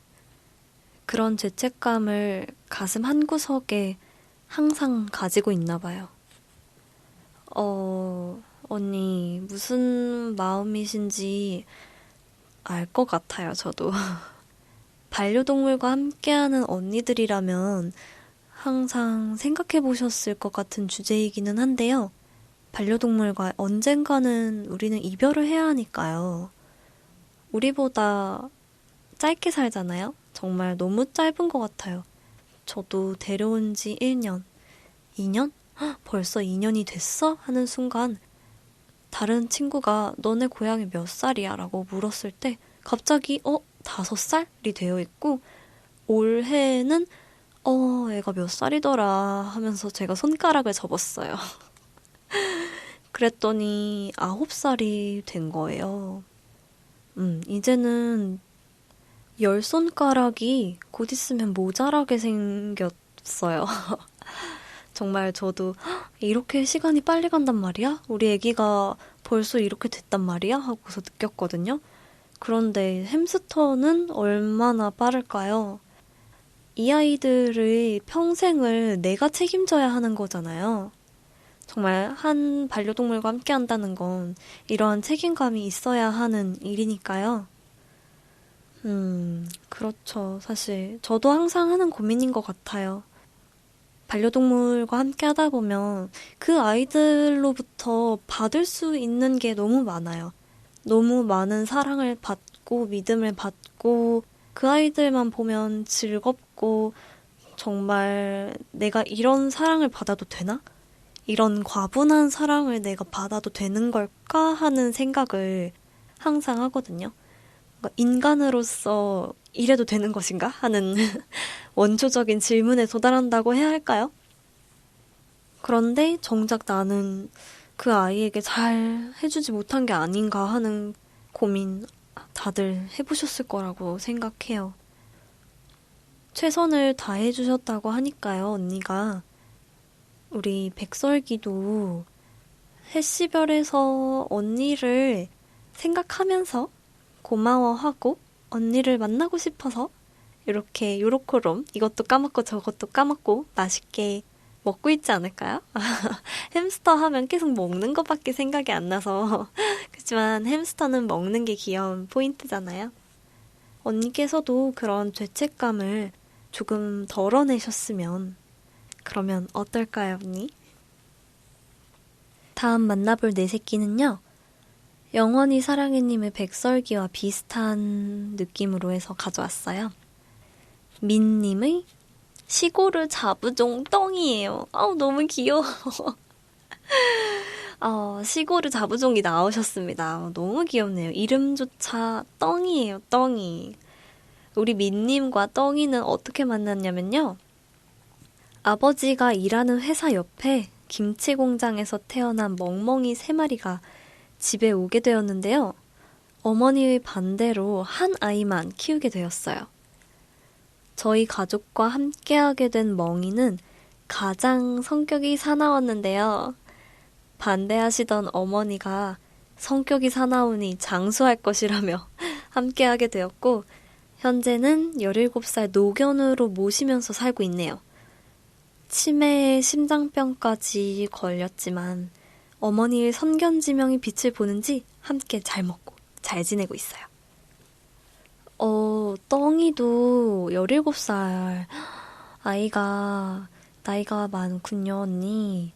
그런 죄책감을 가슴 한구석에 항상 가지고 있나 봐요. 언니, 무슨 마음이신지 알 것 같아요, 저도. 반려동물과 함께하는 언니들이라면 항상 생각해 보셨을 것 같은 주제이기는 한데요. 반려동물과 언젠가는 우리는 이별을 해야 하니까요. 우리보다 짧게 살잖아요? 정말 너무 짧은 것 같아요. 저도 데려온 지 1년, 2년? 벌써 2년이 됐어? 하는 순간 다른 친구가 너네 고양이 몇 살이야? 라고 물었을 때 갑자기 5살이 되어 있고 올해는 애가 몇 살이더라 하면서 제가 손가락을 접었어요. 그랬더니 9살이 된 거예요. 이제는 10손가락이 곧 있으면 모자라게 생겼어요. 정말 저도 이렇게 시간이 빨리 간단 말이야? 우리 애기가 벌써 이렇게 됐단 말이야? 하고서 느꼈거든요. 그런데 햄스터는 얼마나 빠를까요? 이 아이들의 평생을 내가 책임져야 하는 거잖아요. 정말 한 반려동물과 함께 한다는 건 이러한 책임감이 있어야 하는 일이니까요. 그렇죠. 사실 저도 항상 하는 고민인 것 같아요. 반려동물과 함께 하다 보면 그 아이들로부터 받을 수 있는 게 너무 많아요. 너무 많은 사랑을 받고 믿음을 받고 그 아이들만 보면 즐겁고 정말 내가 이런 사랑을 받아도 되나? 이런 과분한 사랑을 내가 받아도 되는 걸까? 하는 생각을 항상 하거든요. 인간으로서 이래도 되는 것인가? 하는 원초적인 질문에 도달한다고 해야 할까요? 그런데 정작 나는 그 아이에게 잘 해주지 못한 게 아닌가 하는 고민 다들 해보셨을 거라고 생각해요. 최선을 다해주셨다고 하니까요, 언니가. 우리 백설기도 해시별에서 언니를 생각하면서 고마워하고 언니를 만나고 싶어서 이렇게 요렇게롬 이것도 까먹고 저것도 까먹고 맛있게 먹고 있지 않을까요? 햄스터 하면 계속 먹는 것밖에 생각이 안 나서 그렇지만 햄스터는 먹는 게 귀여운 포인트잖아요. 언니께서도 그런 죄책감을 조금 덜어내셨으면 그러면 어떨까요, 언니? 다음 만나볼 내 새끼는요. 영원히 사랑해님의 백설기와 비슷한 느낌으로 해서 가져왔어요. 민님의 시골을 자부종 떵이에요. 너무 귀여워. 시골을 자부종이 나오셨습니다. 너무 귀엽네요. 이름조차 떵이에요, 떵이. 우리 민님과 떵이는 어떻게 만났냐면요. 아버지가 일하는 회사 옆에 김치 공장에서 태어난 멍멍이 3마리가 집에 오게 되었는데요. 어머니의 반대로 한 아이만 키우게 되었어요. 저희 가족과 함께하게 된 멍이는 가장 성격이 사나웠는데요. 반대하시던 어머니가 성격이 사나우니 장수할 것이라며 함께하게 되었고 현재는 17살 노견으로 모시면서 살고 있네요. 치매에 심장병까지 걸렸지만 어머니의 선견지명이 빛을 보는지 함께 잘 먹고 잘 지내고 있어요. 떵이도 17살 아이가 나이가 많군요, 언니.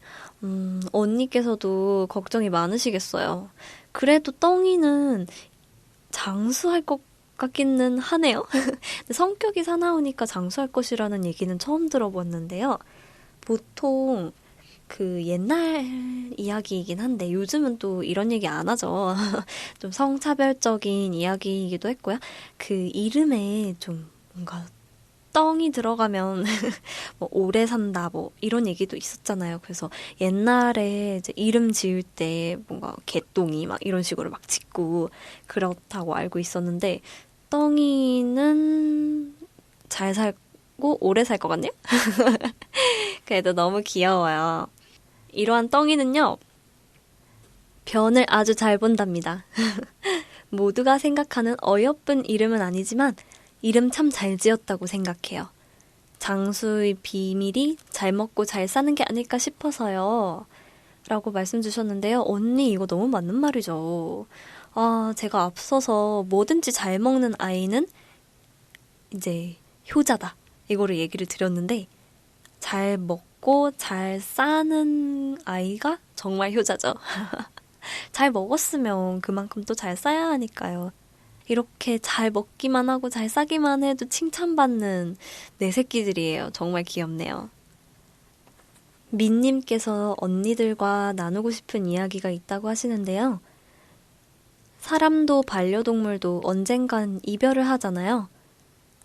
언니께서도 걱정이 많으시겠어요. 그래도 떵이는 장수할 것 같기는 하네요. 성격이 사나우니까 장수할 것이라는 얘기는 처음 들어봤는데요. 보통 그 옛날 이야기이긴 한데 요즘은 또 이런 얘기 안 하죠. 좀 성차별적인 이야기이기도 했고요. 그 이름에 좀 뭔가 떵이 들어가면 뭐 오래 산다 뭐 이런 얘기도 있었잖아요. 그래서 옛날에 이제 이름 지을 때 뭔가 개똥이 막 이런 식으로 막 짓고 그렇다고 알고 있었는데 떵이는 잘 살고 오래 살 것 같네요. 그래도 너무 귀여워요. 이러한 떵이는요. 변을 아주 잘 본답니다. 모두가 생각하는 어여쁜 이름은 아니지만 이름 참 잘 지었다고 생각해요. 장수의 비밀이 잘 먹고 잘 사는 게 아닐까 싶어서요. 라고 말씀 주셨는데요. 언니 이거 너무 맞는 말이죠. 제가 앞서서 뭐든지 잘 먹는 아이는 이제 효자다. 이거를 얘기를 드렸는데 잘 먹고 잘 싸는 아이가 정말 효자죠. 잘 먹었으면 그만큼 또 잘 싸야 하니까요. 이렇게 잘 먹기만 하고 잘 싸기만 해도 칭찬받는 내 새끼들이에요. 정말 귀엽네요. 민님께서 언니들과 나누고 싶은 이야기가 있다고 하시는데요. 사람도 반려동물도 언젠간 이별을 하잖아요.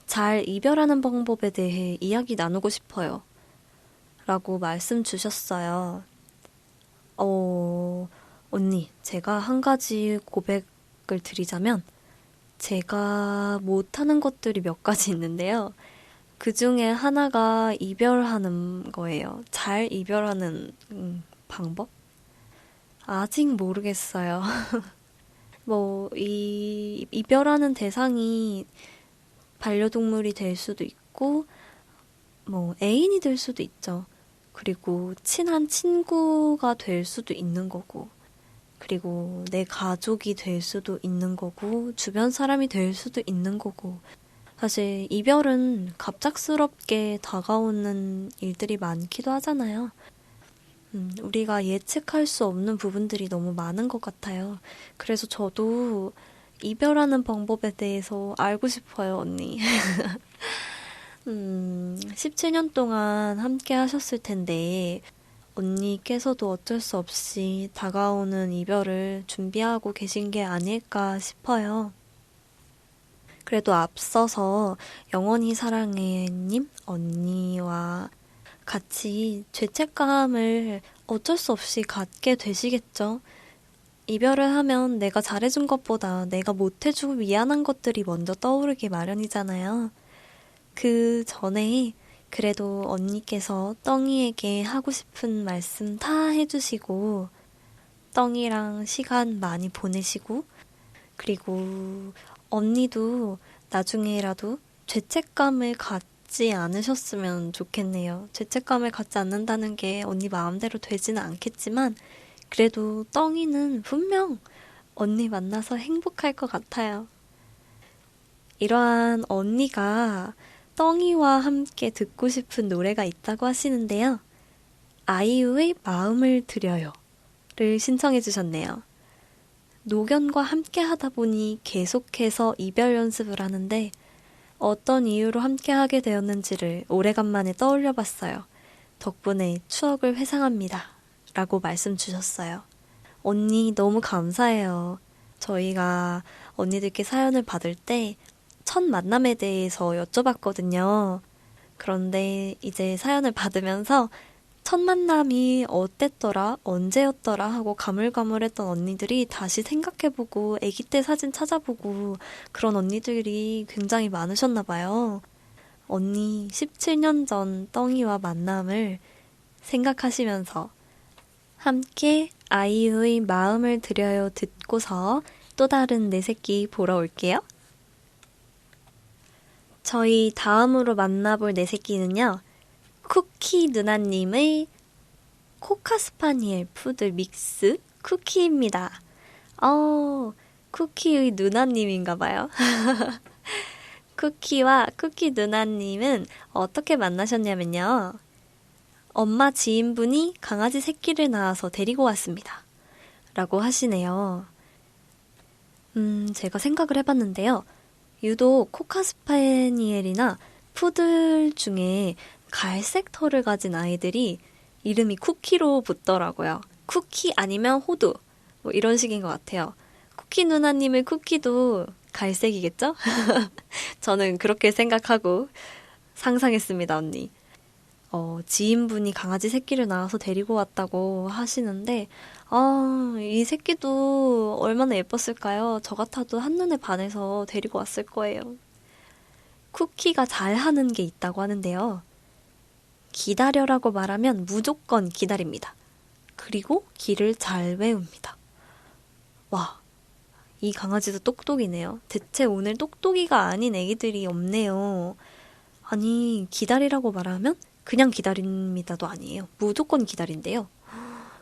잘 이별하는 방법에 대해 이야기 나누고 싶어요. 라고 말씀 주셨어요. 언니, 제가 한 가지 고백을 드리자면 제가 못하는 것들이 몇 가지 있는데요. 그 중에 하나가 이별하는 거예요. 잘 이별하는 방법? 아직 모르겠어요. 이별하는 대상이 반려동물이 될 수도 있고, 애인이 될 수도 있죠. 그리고 친한 친구가 될 수도 있는 거고, 그리고 내 가족이 될 수도 있는 거고, 주변 사람이 될 수도 있는 거고, 사실 이별은 갑작스럽게 다가오는 일들이 많기도 하잖아요. 우리가 예측할 수 없는 부분들이 너무 많은 것 같아요. 그래서 저도 이별하는 방법에 대해서 알고 싶어요, 언니. 17년 동안 함께 하셨을 텐데 언니께서도 어쩔 수 없이 다가오는 이별을 준비하고 계신 게 아닐까 싶어요. 그래도 앞서서 영원히 사랑해님 언니와 같이 죄책감을 어쩔 수 없이 갖게 되시겠죠. 이별을 하면 내가 잘해준 것보다 내가 못해주고 미안한 것들이 먼저 떠오르기 마련이잖아요. 그 전에 그래도 언니께서 떵이에게 하고 싶은 말씀 다 해주시고 떵이랑 시간 많이 보내시고 그리고 언니도 나중에라도 죄책감을 갖지 않으셨으면 좋겠네요. 죄책감을 갖지 않는다는 게 언니 마음대로 되지는 않겠지만 그래도 떵이는 분명 언니 만나서 행복할 것 같아요. 이러한 언니가 떵이와 함께 듣고 싶은 노래가 있다고 하시는데요. 아이유의 마음을 드려요 를 신청해 주셨네요. 노견과 함께 하다 보니 계속해서 이별 연습을 하는데 어떤 이유로 함께 하게 되었는지를 오래간만에 떠올려 봤어요. 덕분에 추억을 회상합니다. 라고 말씀 주셨어요. 언니 너무 감사해요. 저희가 언니들께 사연을 받을 때 첫 만남에 대해서 여쭤봤거든요. 그런데 이제 사연을 받으면서 첫 만남이 어땠더라, 언제였더라 하고 가물가물했던 언니들이 다시 생각해보고 아기 때 사진 찾아보고 그런 언니들이 굉장히 많으셨나 봐요. 언니 17년 전 떵이와 만남을 생각하시면서 함께 아이유의 마음을 드려요 듣고서 또 다른 내 새끼 보러 올게요. 저희 다음으로 만나볼 내 새끼는요. 쿠키 누나님의 코카스파니엘 푸드 믹스 쿠키입니다. 쿠키의 누나님인가 봐요. 쿠키와 쿠키 누나님은 어떻게 만나셨냐면요. 엄마 지인분이 강아지 새끼를 낳아서 데리고 왔습니다. 라고 하시네요. 제가 생각을 해봤는데요. 유독 코카스파니엘이나 푸들 중에 갈색 털을 가진 아이들이 이름이 쿠키로 붙더라고요. 쿠키 아니면 호두 뭐 이런 식인 것 같아요. 쿠키 누나님의 쿠키도 갈색이겠죠? 저는 그렇게 생각하고 상상했습니다, 언니. 지인분이 강아지 새끼를 낳아서 데리고 왔다고 하시는데 이 새끼도 얼마나 예뻤을까요? 저 같아도 한눈에 반해서 데리고 왔을 거예요. 쿠키가 잘하는 게 있다고 하는데요. 기다려라고 말하면 무조건 기다립니다. 그리고 길을 잘 외웁니다. 와, 이 강아지도 똑똑이네요. 대체 오늘 똑똑이가 아닌 애기들이 없네요. 아니, 기다리라고 말하면 그냥 기다립니다도 아니에요. 무조건 기다린대요.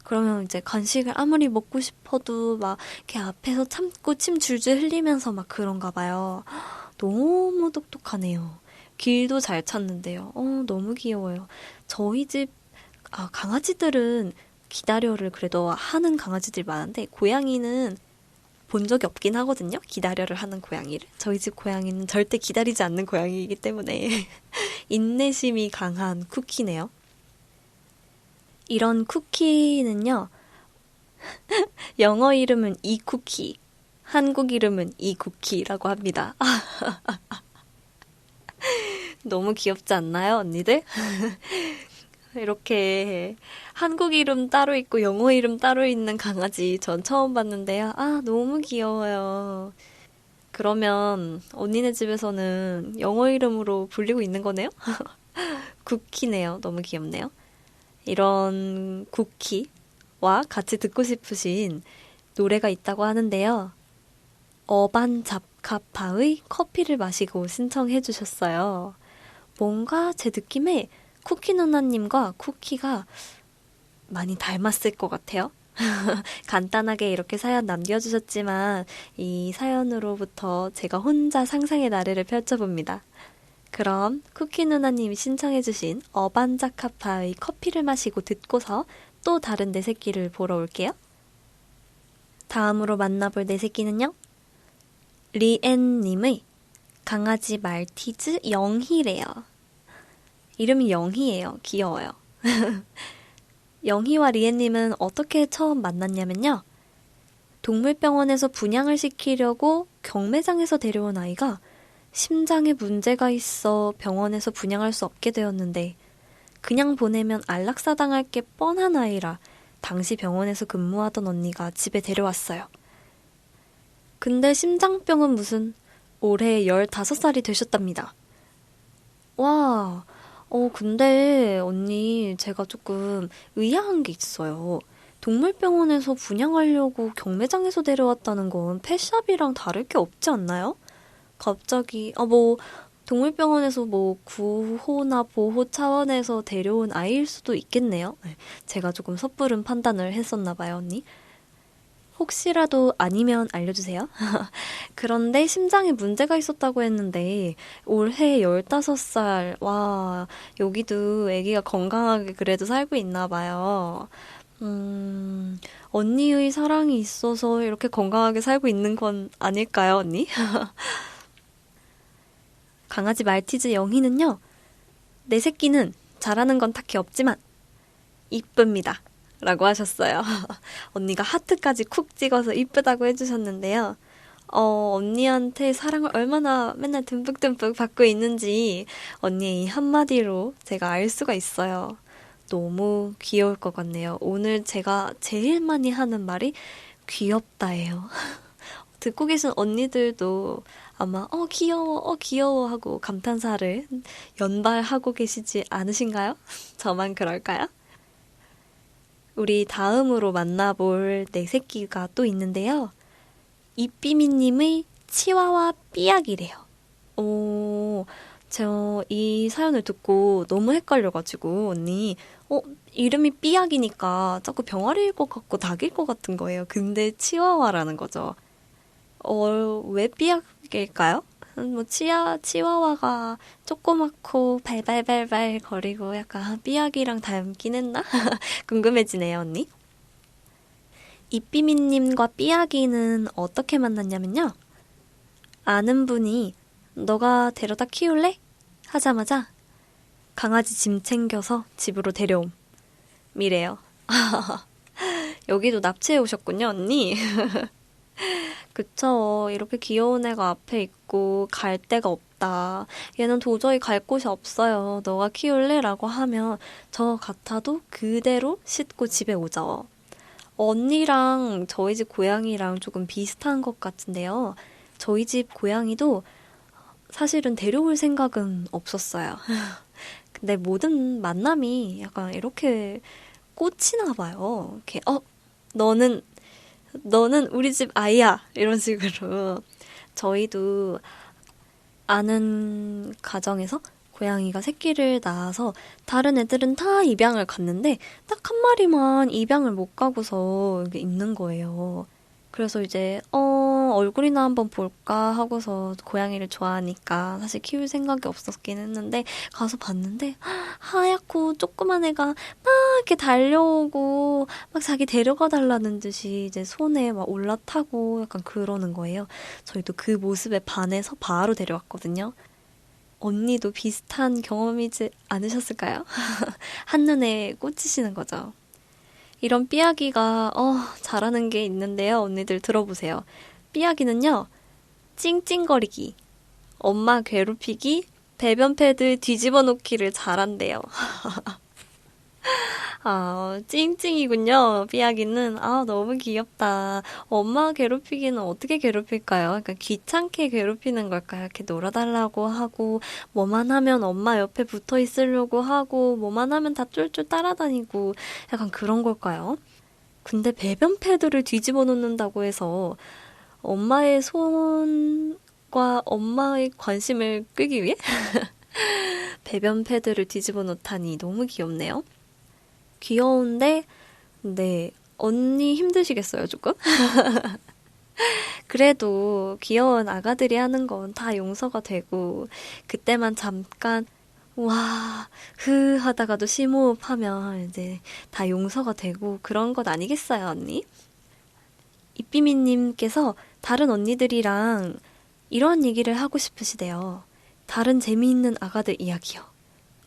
그러면 이제 간식을 아무리 먹고 싶어도 막 이렇게 앞에서 참고 침 줄줄 흘리면서 막 그런가 봐요. 너무 똑똑하네요. 길도 잘 찾는데요. 너무 귀여워요. 저희 집 강아지들은 기다려를 그래도 하는 강아지들이 많은데 고양이는 본 적이 없긴 하거든요. 기다려를 하는 고양이를. 저희 집 고양이는 절대 기다리지 않는 고양이이기 때문에 인내심이 강한 쿠키네요. 이런 쿠키는요. 영어 이름은 이쿠키, 한국 이름은 이쿠키라고 합니다. 너무 귀엽지 않나요, 언니들? 이렇게 한국 이름 따로 있고 영어 이름 따로 있는 강아지 전 처음 봤는데요. 너무 귀여워요. 그러면 언니네 집에서는 영어 이름으로 불리고 있는 거네요? 쿠키네요. 너무 귀엽네요. 이런 쿠키와 같이 듣고 싶으신 노래가 있다고 하는데요. 어반자카파의 커피를 마시고 신청해 주셨어요. 뭔가 제 느낌에 쿠키 누나님과 쿠키가 많이 닮았을 것 같아요. 간단하게 이렇게 사연 남겨주셨지만 이 사연으로부터 제가 혼자 상상의 나래를 펼쳐봅니다. 그럼 쿠키 누나님이 신청해주신 어반자카파의 커피를 마시고 듣고서 또 다른 내 새끼를 보러 올게요. 다음으로 만나볼 내 새끼는요. 리엔님의 강아지 말티즈 영희래요. 이름이 영희예요. 귀여워요. 영희와 리엔님은 어떻게 처음 만났냐면요. 동물병원에서 분양을 시키려고 경매장에서 데려온 아이가 심장에 문제가 있어 병원에서 분양할 수 없게 되었는데 그냥 보내면 안락사당할 게 뻔한 아이라 당시 병원에서 근무하던 언니가 집에 데려왔어요. 근데 심장병은 무슨 올해 15살이 되셨답니다. 와, 근데 언니 제가 조금 의아한 게 있어요. 동물병원에서 분양하려고 경매장에서 데려왔다는 건 펫샵이랑 다를 게 없지 않나요? 갑자기, 동물병원에서 뭐 구호나 보호 차원에서 데려온 아이일 수도 있겠네요. 네, 제가 조금 섣부른 판단을 했었나 봐요, 언니. 혹시라도 아니면 알려주세요. 그런데 심장에 문제가 있었다고 했는데 올해 15살, 와, 여기도 아기가 건강하게 그래도 살고 있나 봐요. 언니의 사랑이 있어서 이렇게 건강하게 살고 있는 건 아닐까요, 언니? 강아지 말티즈 영희는요, 내 새끼는 잘하는 건 딱히 없지만 이쁩니다. 라고 하셨어요. 언니가 하트까지 쿡 찍어서 이쁘다고 해주셨는데요. 언니한테 사랑을 얼마나 맨날 듬뿍듬뿍 받고 있는지 언니의 이 한마디로 제가 알 수가 있어요. 너무 귀여울 것 같네요. 오늘 제가 제일 많이 하는 말이 귀엽다예요. 듣고 계신 언니들도 아마 귀여워 하고 감탄사를 연발하고 계시지 않으신가요? 저만 그럴까요? 우리 다음으로 만나볼 내 새끼가 또 있는데요. 이삐미님의 치와와 삐약이래요. 저 이 사연을 듣고 너무 헷갈려가지고 언니 이름이 삐약이니까 자꾸 병아리일 것 같고 닭일 것 같은 거예요. 근데 치와와라는 거죠. 왜 삐약일까요? 뭐 치와와가 조그맣고 발발발발 거리고 약간 삐약이랑 닮긴 했나? 궁금해지네요, 언니. 이삐미님과 삐약이는 어떻게 만났냐면요. 아는 분이 너가 데려다 키울래? 하자마자 강아지 짐 챙겨서 집으로 데려옴. 이래요. 여기도 납치해 오셨군요, 언니. 그쵸. 이렇게 귀여운 애가 앞에 있고 갈 데가 없다. 얘는 도저히 갈 곳이 없어요. 너가 키울래? 라고 하면 저 같아도 그대로 싣고 집에 오죠. 언니랑 저희 집 고양이랑 조금 비슷한 것 같은데요. 저희 집 고양이도 사실은 데려올 생각은 없었어요. 근데 모든 만남이 약간 이렇게 꽂히나 봐요. 이렇게, 너는 우리 집 아이야. 이런 식으로. 저희도 아는 가정에서 고양이가 새끼를 낳아서 다른 애들은 다 입양을 갔는데 딱 한 마리만 입양을 못 가고서 이게 있는 거예요. 그래서 이제 얼굴이나 한번 볼까 하고서 고양이를 좋아하니까 사실 키울 생각이 없었긴 했는데 가서 봤는데 하얗고 조그만 애가 막 이렇게 달려오고 막 자기 데려가 달라는 듯이 이제 손에 막 올라타고 약간 그러는 거예요. 저희도 그 모습에 반해서 바로 데려왔거든요. 언니도 비슷한 경험이지 않으셨을까요? 한눈에 꽂히시는 거죠. 이런 삐약이가 잘하는 게 있는데요. 언니들 들어보세요. 삐약이는요. 찡찡거리기, 엄마 괴롭히기, 배변 패드 뒤집어 놓기를 잘한대요. 찡찡이군요. 삐약이는. 너무 귀엽다. 엄마 괴롭히기는 어떻게 괴롭힐까요? 그러니까 귀찮게 괴롭히는 걸까요? 이렇게 놀아달라고 하고, 뭐만 하면 엄마 옆에 붙어 있으려고 하고, 뭐만 하면 다 쫄쫄 따라다니고, 약간 그런 걸까요? 근데 배변 패드를 뒤집어 놓는다고 해서, 엄마의 손과 엄마의 관심을 끄기 위해? 배변 패드를 뒤집어 놓다니 너무 귀엽네요. 귀여운데, 네, 언니 힘드시겠어요, 조금? 그래도 귀여운 아가들이 하는 건 다 용서가 되고, 그때만 잠깐, 와, 하다가도 심호흡하면 이제 다 용서가 되고 그런 것 아니겠어요, 언니? 이삐미님께서 다른 언니들이랑 이런 얘기를 하고 싶으시대요. 다른 재미있는 아가들 이야기요.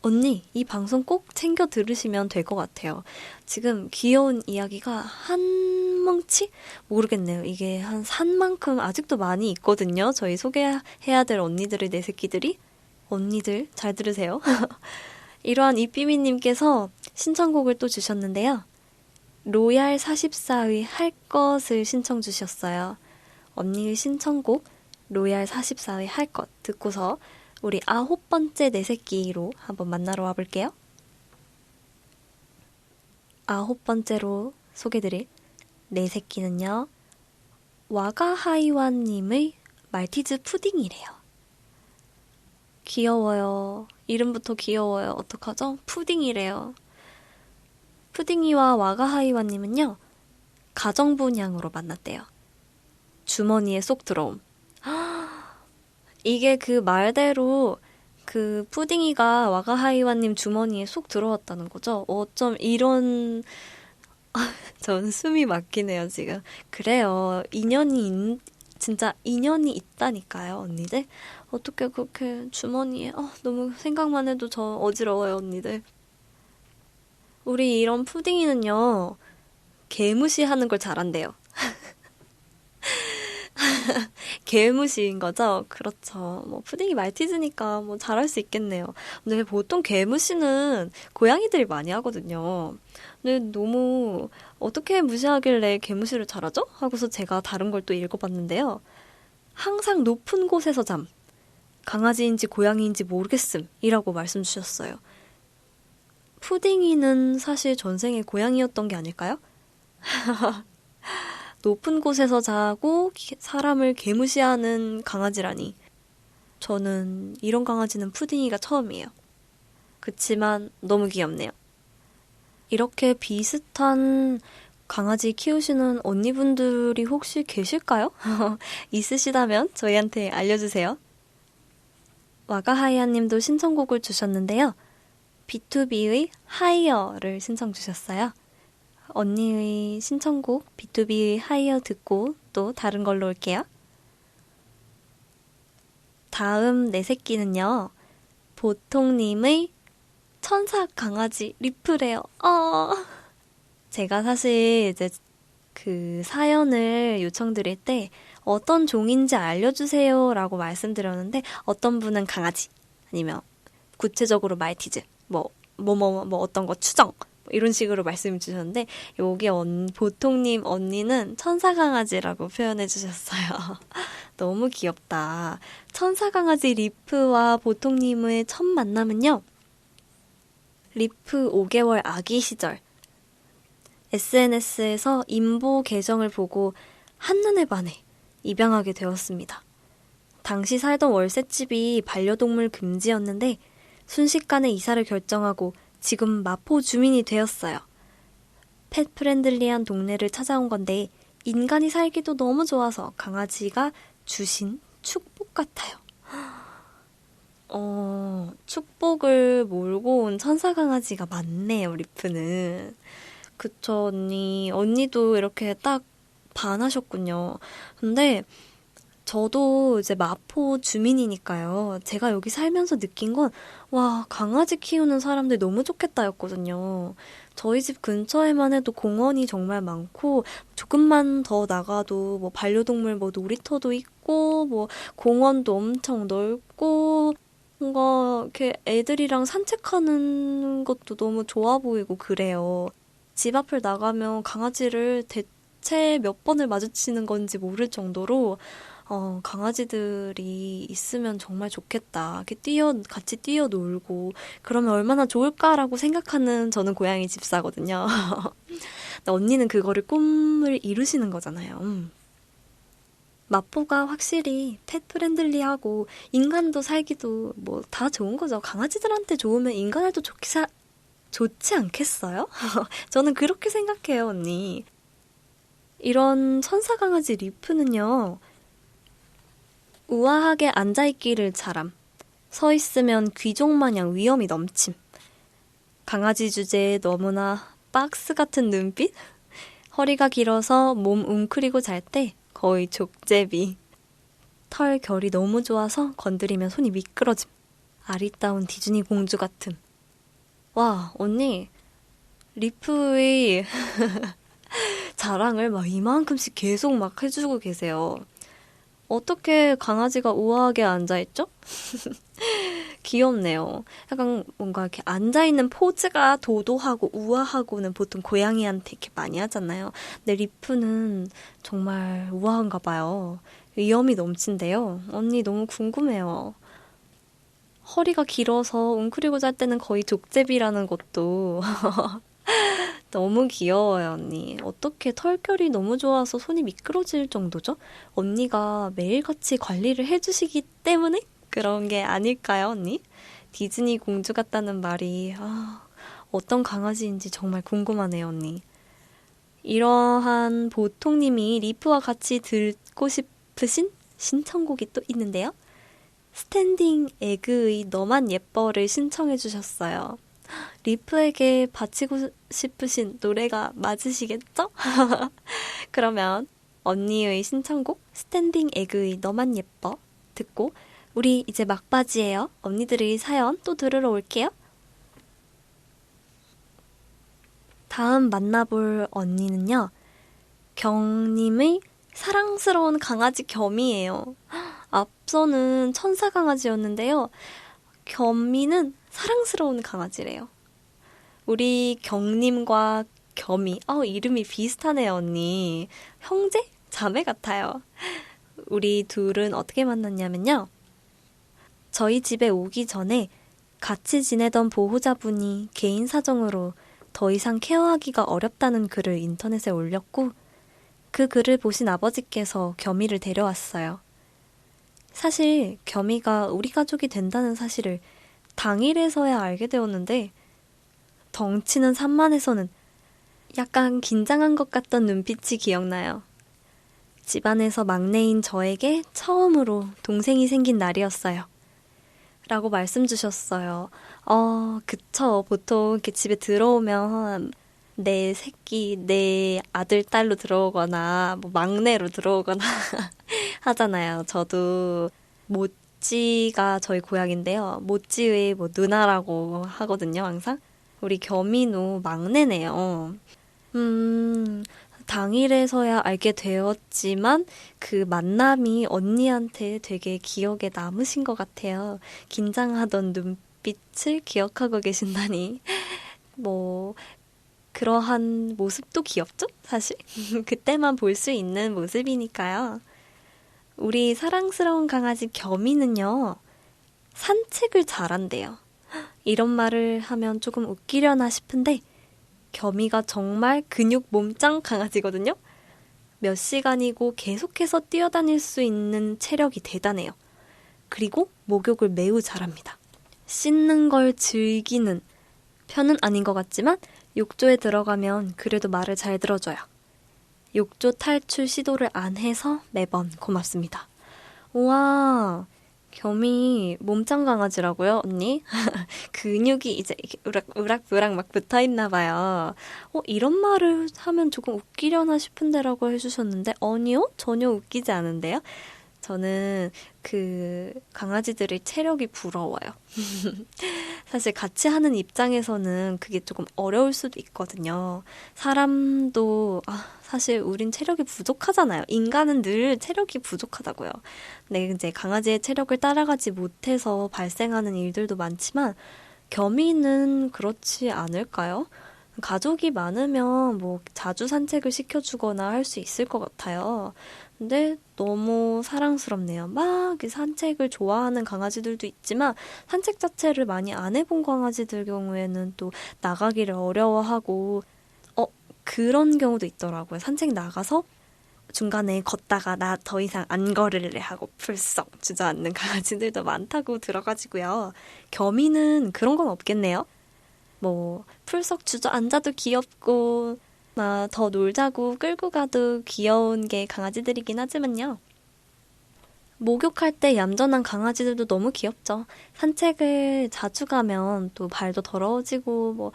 언니, 이 방송 꼭 챙겨 들으시면 될 것 같아요. 지금 귀여운 이야기가 한 뭉치? 모르겠네요. 이게 한 산만큼 아직도 많이 있거든요. 저희 소개해야 될 언니들의 내 새끼들이. 언니들, 잘 들으세요. 이러한 이삐미님께서 신청곡을 또 주셨는데요. 로얄 44의 할 것을 신청 주셨어요. 언니의 신청곡 로얄 44의 할 것 듣고서 우리 9번째 내 새끼로 한번 만나러 와볼게요. 9번째로 소개드릴 내 새끼는요. 와가하이완님의 말티즈 푸딩이래요. 귀여워요. 이름부터 귀여워요. 어떡하죠? 푸딩이래요. 푸딩이와 와가하이와님은요, 가정분양으로 만났대요. 주머니에 쏙 들어옴. 이게 그 말대로 그 푸딩이가 와가하이와님 주머니에 쏙 들어왔다는 거죠. 어쩜 이런... 전 숨이 막히네요, 지금. 그래요. 진짜 인연이 있다니까요, 언니들. 어떻게 그렇게 주머니에... 너무 생각만 해도 저 어지러워요, 언니들. 우리 이런 푸딩이는요, 개무시하는 걸 잘한대요. 개무시인 거죠? 그렇죠. 뭐 푸딩이 말티즈니까 뭐 잘할 수 있겠네요. 근데 보통 개무시는 고양이들이 많이 하거든요. 근데 너무 어떻게 무시하길래 개무시를 잘하죠? 하고서 제가 다른 걸 또 읽어봤는데요. 항상 높은 곳에서 잠. 강아지인지 고양이인지 모르겠음. 이라고 말씀 주셨어요. 푸딩이는 사실 전생에 고양이였던 게 아닐까요? 높은 곳에서 자고 사람을 개무시하는 강아지라니. 저는 이런 강아지는 푸딩이가 처음이에요. 그치만 너무 귀엽네요. 이렇게 비슷한 강아지 키우시는 언니분들이 혹시 계실까요? 있으시다면 저희한테 알려주세요. 와가하이아님도 신청곡을 주셨는데요. B2B의 하이어를 신청 주셨어요. 언니의 신청곡 B2B의 하이어 듣고 또 다른 걸로 올게요. 다음 내 새끼는요. 보통님의 천사 강아지 리프래요. 제가 사실 이제 그 사연을 요청드릴 때 어떤 종인지 알려주세요 라고 말씀드렸는데 어떤 분은 강아지 아니면 구체적으로 말티즈 뭐 어떤 거 추정 이런 식으로 말씀을 주셨는데 여기 보통님 언니는 천사강아지라고 표현해 주셨어요. 너무 귀엽다. 천사강아지 리프와 보통님의 첫 만남은요. 리프 5개월 아기 시절 SNS에서 인보 계정을 보고 한눈에 반해 입양하게 되었습니다. 당시 살던 월세집이 반려동물 금지였는데 순식간에 이사를 결정하고 지금 마포 주민이 되었어요. 펫 프렌들리한 동네를 찾아온 건데 인간이 살기도 너무 좋아서 강아지가 주신 축복 같아요. 축복을 몰고 온 천사 강아지가 많네요, 리프는. 그쵸, 언니. 언니도 이렇게 딱 반하셨군요. 근데 저도 이제 마포 주민이니까요. 제가 여기 살면서 느낀 건, 와, 강아지 키우는 사람들 너무 좋겠다였거든요. 저희 집 근처에만 해도 공원이 정말 많고, 조금만 더 나가도 뭐 반려동물 뭐 놀이터도 있고, 뭐 공원도 엄청 넓고, 뭔가 이렇게 애들이랑 산책하는 것도 너무 좋아 보이고 그래요. 집 앞을 나가면 강아지를 대체 몇 번을 마주치는 건지 모를 정도로 강아지들이 있으면 정말 좋겠다. 이렇게 같이 뛰어놀고, 그러면 얼마나 좋을까라고 생각하는 저는 고양이 집사거든요. 언니는 그거를 꿈을 이루시는 거잖아요. 마포가 확실히 펫 프렌들리하고, 인간도 살기도 뭐 다 좋은 거죠. 강아지들한테 좋으면 인간들도 좋지 않겠어요? 저는 그렇게 생각해요, 언니. 이런 천사 강아지 리프는요, 우아하게 앉아있기를 잘함. 서 있으면 귀족 마냥 위험이 넘침. 강아지 주제에 너무나 박스 같은 눈빛? 허리가 길어서 몸 웅크리고 잘 때 거의 족제비. 털 결이 너무 좋아서 건드리면 손이 미끄러짐. 아리따운 디즈니 공주 같음. 와, 언니, 리프의 자랑을 막 이만큼씩 계속 막 해주고 계세요. 어떻게 강아지가 우아하게 앉아있죠? 귀엽네요. 약간 뭔가 이렇게 앉아있는 포즈가 도도하고 우아하고는 보통 고양이한테 이렇게 많이 하잖아요. 근데 리프는 정말 우아한가 봐요. 위험이 넘친대요. 언니 너무 궁금해요. 허리가 길어서 웅크리고 잘 때는 거의 족제비라는 것도 너무 귀여워요, 언니. 어떻게 털결이 너무 좋아서 손이 미끄러질 정도죠? 언니가 매일같이 관리를 해주시기 때문에 그런 게 아닐까요, 언니? 디즈니 공주 같다는 말이 어떤 강아지인지 정말 궁금하네요, 언니. 이러한 보통님이 리프와 같이 듣고 싶으신 신청곡이 또 있는데요. 스탠딩 에그의 너만 예뻐를 신청해 주셨어요. 리프에게 바치고 싶으신 노래가 맞으시겠죠? 그러면 언니의 신청곡 스탠딩 에그의 너만 예뻐 듣고 우리 이제 막바지예요. 언니들의 사연 또 들으러 올게요. 다음 만나볼 언니는요. 경님의 사랑스러운 강아지 겸이에요. 앞서는 천사 강아지였는데요. 겸이는 사랑스러운 강아지래요. 우리 경님과 겸이 이름이 비슷하네요, 언니. 형제? 자매 같아요. 우리 둘은 어떻게 만났냐면요. 저희 집에 오기 전에 같이 지내던 보호자분이 개인 사정으로 더 이상 케어하기가 어렵다는 글을 인터넷에 올렸고 그 글을 보신 아버지께서 겸이를 데려왔어요. 사실 겸이가 우리 가족이 된다는 사실을 당일에서야 알게 되었는데 덩치는 산만해서는 약간 긴장한 것 같던 눈빛이 기억나요. 집안에서 막내인 저에게 처음으로 동생이 생긴 날이었어요. 라고 말씀 주셨어요. 그쵸. 보통 이렇게 집에 들어오면 내 새끼, 내 아들, 딸로 들어오거나 뭐 막내로 들어오거나 하잖아요. 저도 모찌가 저희 고향인데요. 모찌의 뭐 누나라고 하거든요, 항상. 우리 겸이누 막내네요. 당일에서야 알게 되었지만 그 만남이 언니한테 되게 기억에 남으신 것 같아요. 긴장하던 눈빛을 기억하고 계신다니. 뭐 그러한 모습도 귀엽죠? 사실 그때만 볼 수 있는 모습이니까요. 우리 사랑스러운 강아지 겸이는요. 산책을 잘한대요. 이런 말을 하면 조금 웃기려나 싶은데 겸이가 정말 근육 몸짱 강아지거든요. 몇 시간이고 계속해서 뛰어다닐 수 있는 체력이 대단해요. 그리고 목욕을 매우 잘합니다. 씻는 걸 즐기는 편은 아닌 것 같지만 욕조에 들어가면 그래도 말을 잘 들어줘요. 욕조 탈출 시도를 안 해서 매번 고맙습니다. 우와, 겸이 몸짱 강아지라고요, 언니? 근육이 이제 우락부락 막 붙어있나 봐요. 이런 말을 하면 조금 웃기려나 싶은데라고 해주셨는데 아니요? 전혀 웃기지 않은데요? 저는 그 강아지들의 체력이 부러워요. 사실 같이 하는 입장에서는 그게 조금 어려울 수도 있거든요. 사람도 사실 우린 체력이 부족하잖아요. 인간은 늘 체력이 부족하다고요. 근데 이제 강아지의 체력을 따라가지 못해서 발생하는 일들도 많지만 겸이는 그렇지 않을까요? 가족이 많으면 뭐 자주 산책을 시켜주거나 할 수 있을 것 같아요. 근데 너무 사랑스럽네요. 막 산책을 좋아하는 강아지들도 있지만 산책 자체를 많이 안 해본 강아지들 경우에는 또 나가기를 어려워하고 그런 경우도 있더라고요. 산책 나가서 중간에 걷다가 나 더 이상 안 걸을래 하고 풀썩 주저앉는 강아지들도 많다고 들어가지고요. 겸이는 그런 건 없겠네요. 뭐 풀썩 주저앉아도 귀엽고 더 놀자고 끌고 가도 귀여운 게 강아지들이긴 하지만요. 목욕할 때 얌전한 강아지들도 너무 귀엽죠. 산책을 자주 가면 또 발도 더러워지고 뭐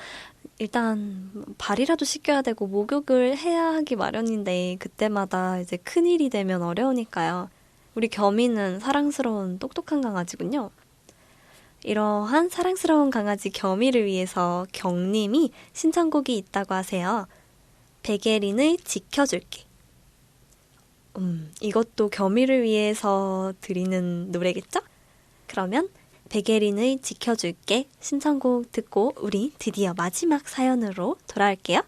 일단 발이라도 씻겨야 되고 목욕을 해야 하기 마련인데 그때마다 이제 큰일이 되면 어려우니까요. 우리 겸이는 사랑스러운 똑똑한 강아지군요. 이러한 사랑스러운 강아지 겸이를 위해서 경님이 신청곡이 있다고 하세요. 백예린의 지켜줄게. 이것도 겸이를 위해서 드리는 노래겠죠? 그러면 백예린의 지켜줄게 신청곡 듣고 우리 드디어 마지막 사연으로 돌아올게요.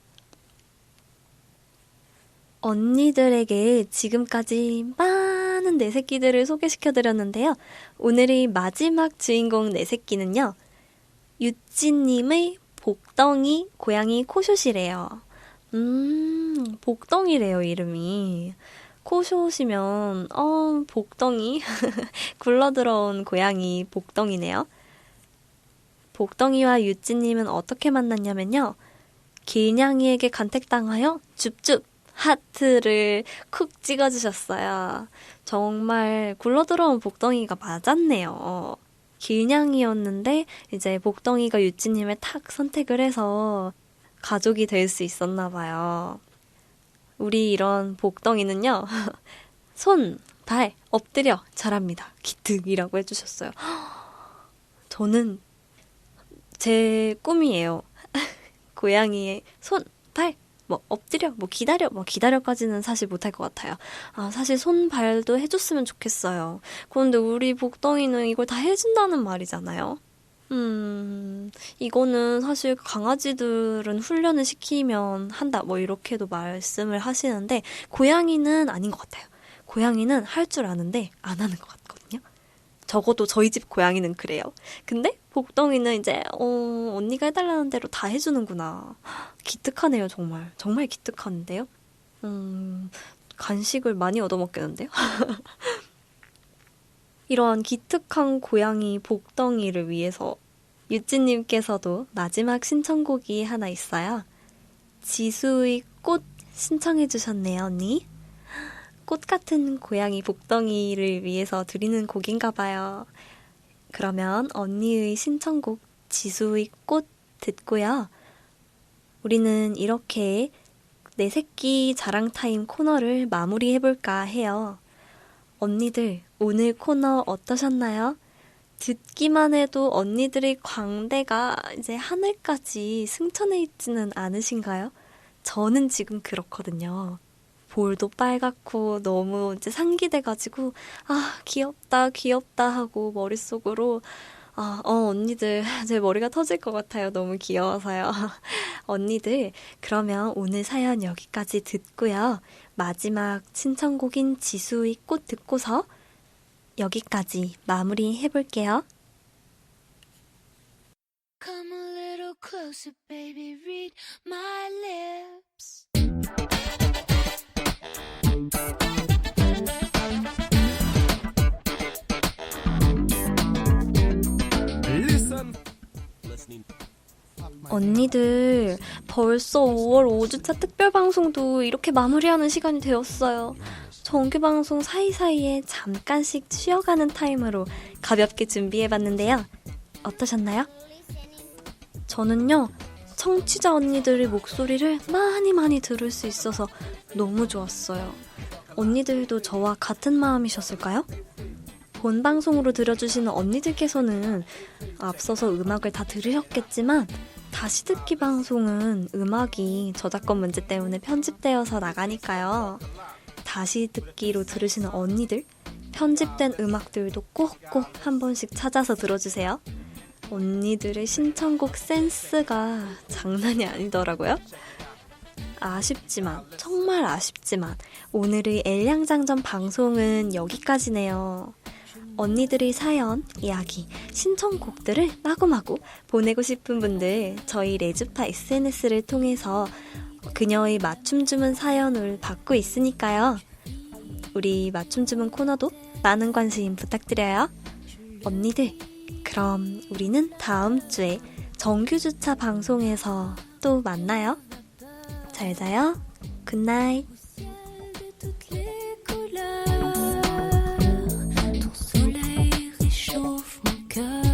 언니들에게 지금까지 많은 내 새끼들을 소개시켜드렸는데요. 오늘의 마지막 주인공 내 새끼는요. 유찌님의 복덩이 고양이 코숏이래요. 복덩이래요, 이름이. 코숏이면 복덩이 굴러들어온 고양이 복덩이네요. 복덩이와 유찌님은 어떻게 만났냐면요. 길냥이에게 간택당하여 줍줍 하트를 쿡 찍어주셨어요. 정말 굴러들어온 복덩이가 맞았네요. 길냥이였는데 이제 복덩이가 유찌님을 탁 선택을 해서 가족이 될 수 있었나 봐요. 우리 이런 복덩이는요. 손, 발, 엎드려 잘합니다. 기특이라고 해주셨어요. 저는 제 꿈이에요. 고양이의 손, 발, 엎드려, 기다려까지는 사실 못할 것 같아요. 사실 손, 발도 해줬으면 좋겠어요. 그런데 우리 복덩이는 이걸 다 해준다는 말이잖아요. 이거는 사실 강아지들은 훈련을 시키면 한다, 이렇게도 말씀을 하시는데, 고양이는 아닌 것 같아요. 고양이는 할 줄 아는데 안 하는 것 같거든요. 적어도 저희 집 고양이는 그래요. 근데 복덩이는 이제 언니가 해달라는 대로 다 해주는구나. 기특하네요, 정말. 정말 기특한데요. 간식을 많이 얻어먹겠는데요. 이런 기특한 고양이 복덩이를 위해서 유찌님께서도 마지막 신청곡이 하나 있어요. 지수의 꽃 신청해 주셨네요, 언니. 꽃 같은 고양이 복덩이를 위해서 드리는 곡인가 봐요. 그러면 언니의 신청곡 지수의 꽃 듣고요. 우리는 이렇게 내 새끼 자랑 타임 코너를 마무리해볼까 해요. 언니들, 오늘 코너 어떠셨나요? 듣기만 해도 언니들의 광대가 이제 하늘까지 승천해 있지는 않으신가요? 저는 지금 그렇거든요. 볼도 빨갛고 너무 이제 상기돼가지고 귀엽다 하고 머릿속으로 언니들 제 머리가 터질 것 같아요. 너무 귀여워서요. 언니들, 그러면 오늘 사연 여기까지 듣고요. 마지막 신청곡인 지수의 꽃 듣고서 여기까지 마무리 해볼게요.
Come a little closer, baby, read my lips.
언니들, 벌써 5월 5주차 특별방송도 이렇게 마무리하는 시간이 되었어요. 정규방송 사이사이에 잠깐씩 쉬어가는 타임으로 가볍게 준비해봤는데요. 어떠셨나요? 저는요, 청취자 언니들의 목소리를 많이 들을 수 있어서 너무 좋았어요. 언니들도 저와 같은 마음이셨을까요? 본 방송으로 들어주시는 언니들께서는 앞서서 음악을 다 들으셨겠지만 다시 듣기 방송은 음악이 저작권 문제 때문에 편집되어서 나가니까요. 다시 듣기로 들으시는 언니들, 편집된 음악들도 꼭꼭 한 번씩 찾아서 들어주세요. 언니들의 신청곡 센스가 장난이 아니더라고요. 아쉽지만, 정말 아쉽지만 오늘의 엘량장전 방송은 여기까지네요. 언니들의 사연, 이야기, 신청곡들을 마구마구 보내고 싶은 분들 저희 레주파 SNS를 통해서 그녀의 맞춤 주문 사연을 받고 있으니까요. 우리 맞춤 주문 코너도 많은 관심 부탁드려요. 언니들, 그럼 우리는 다음 주에 정규 주차 방송에서 또 만나요. 잘 자요. 굿나잇.
Ton soleil réchauffe mon cœur.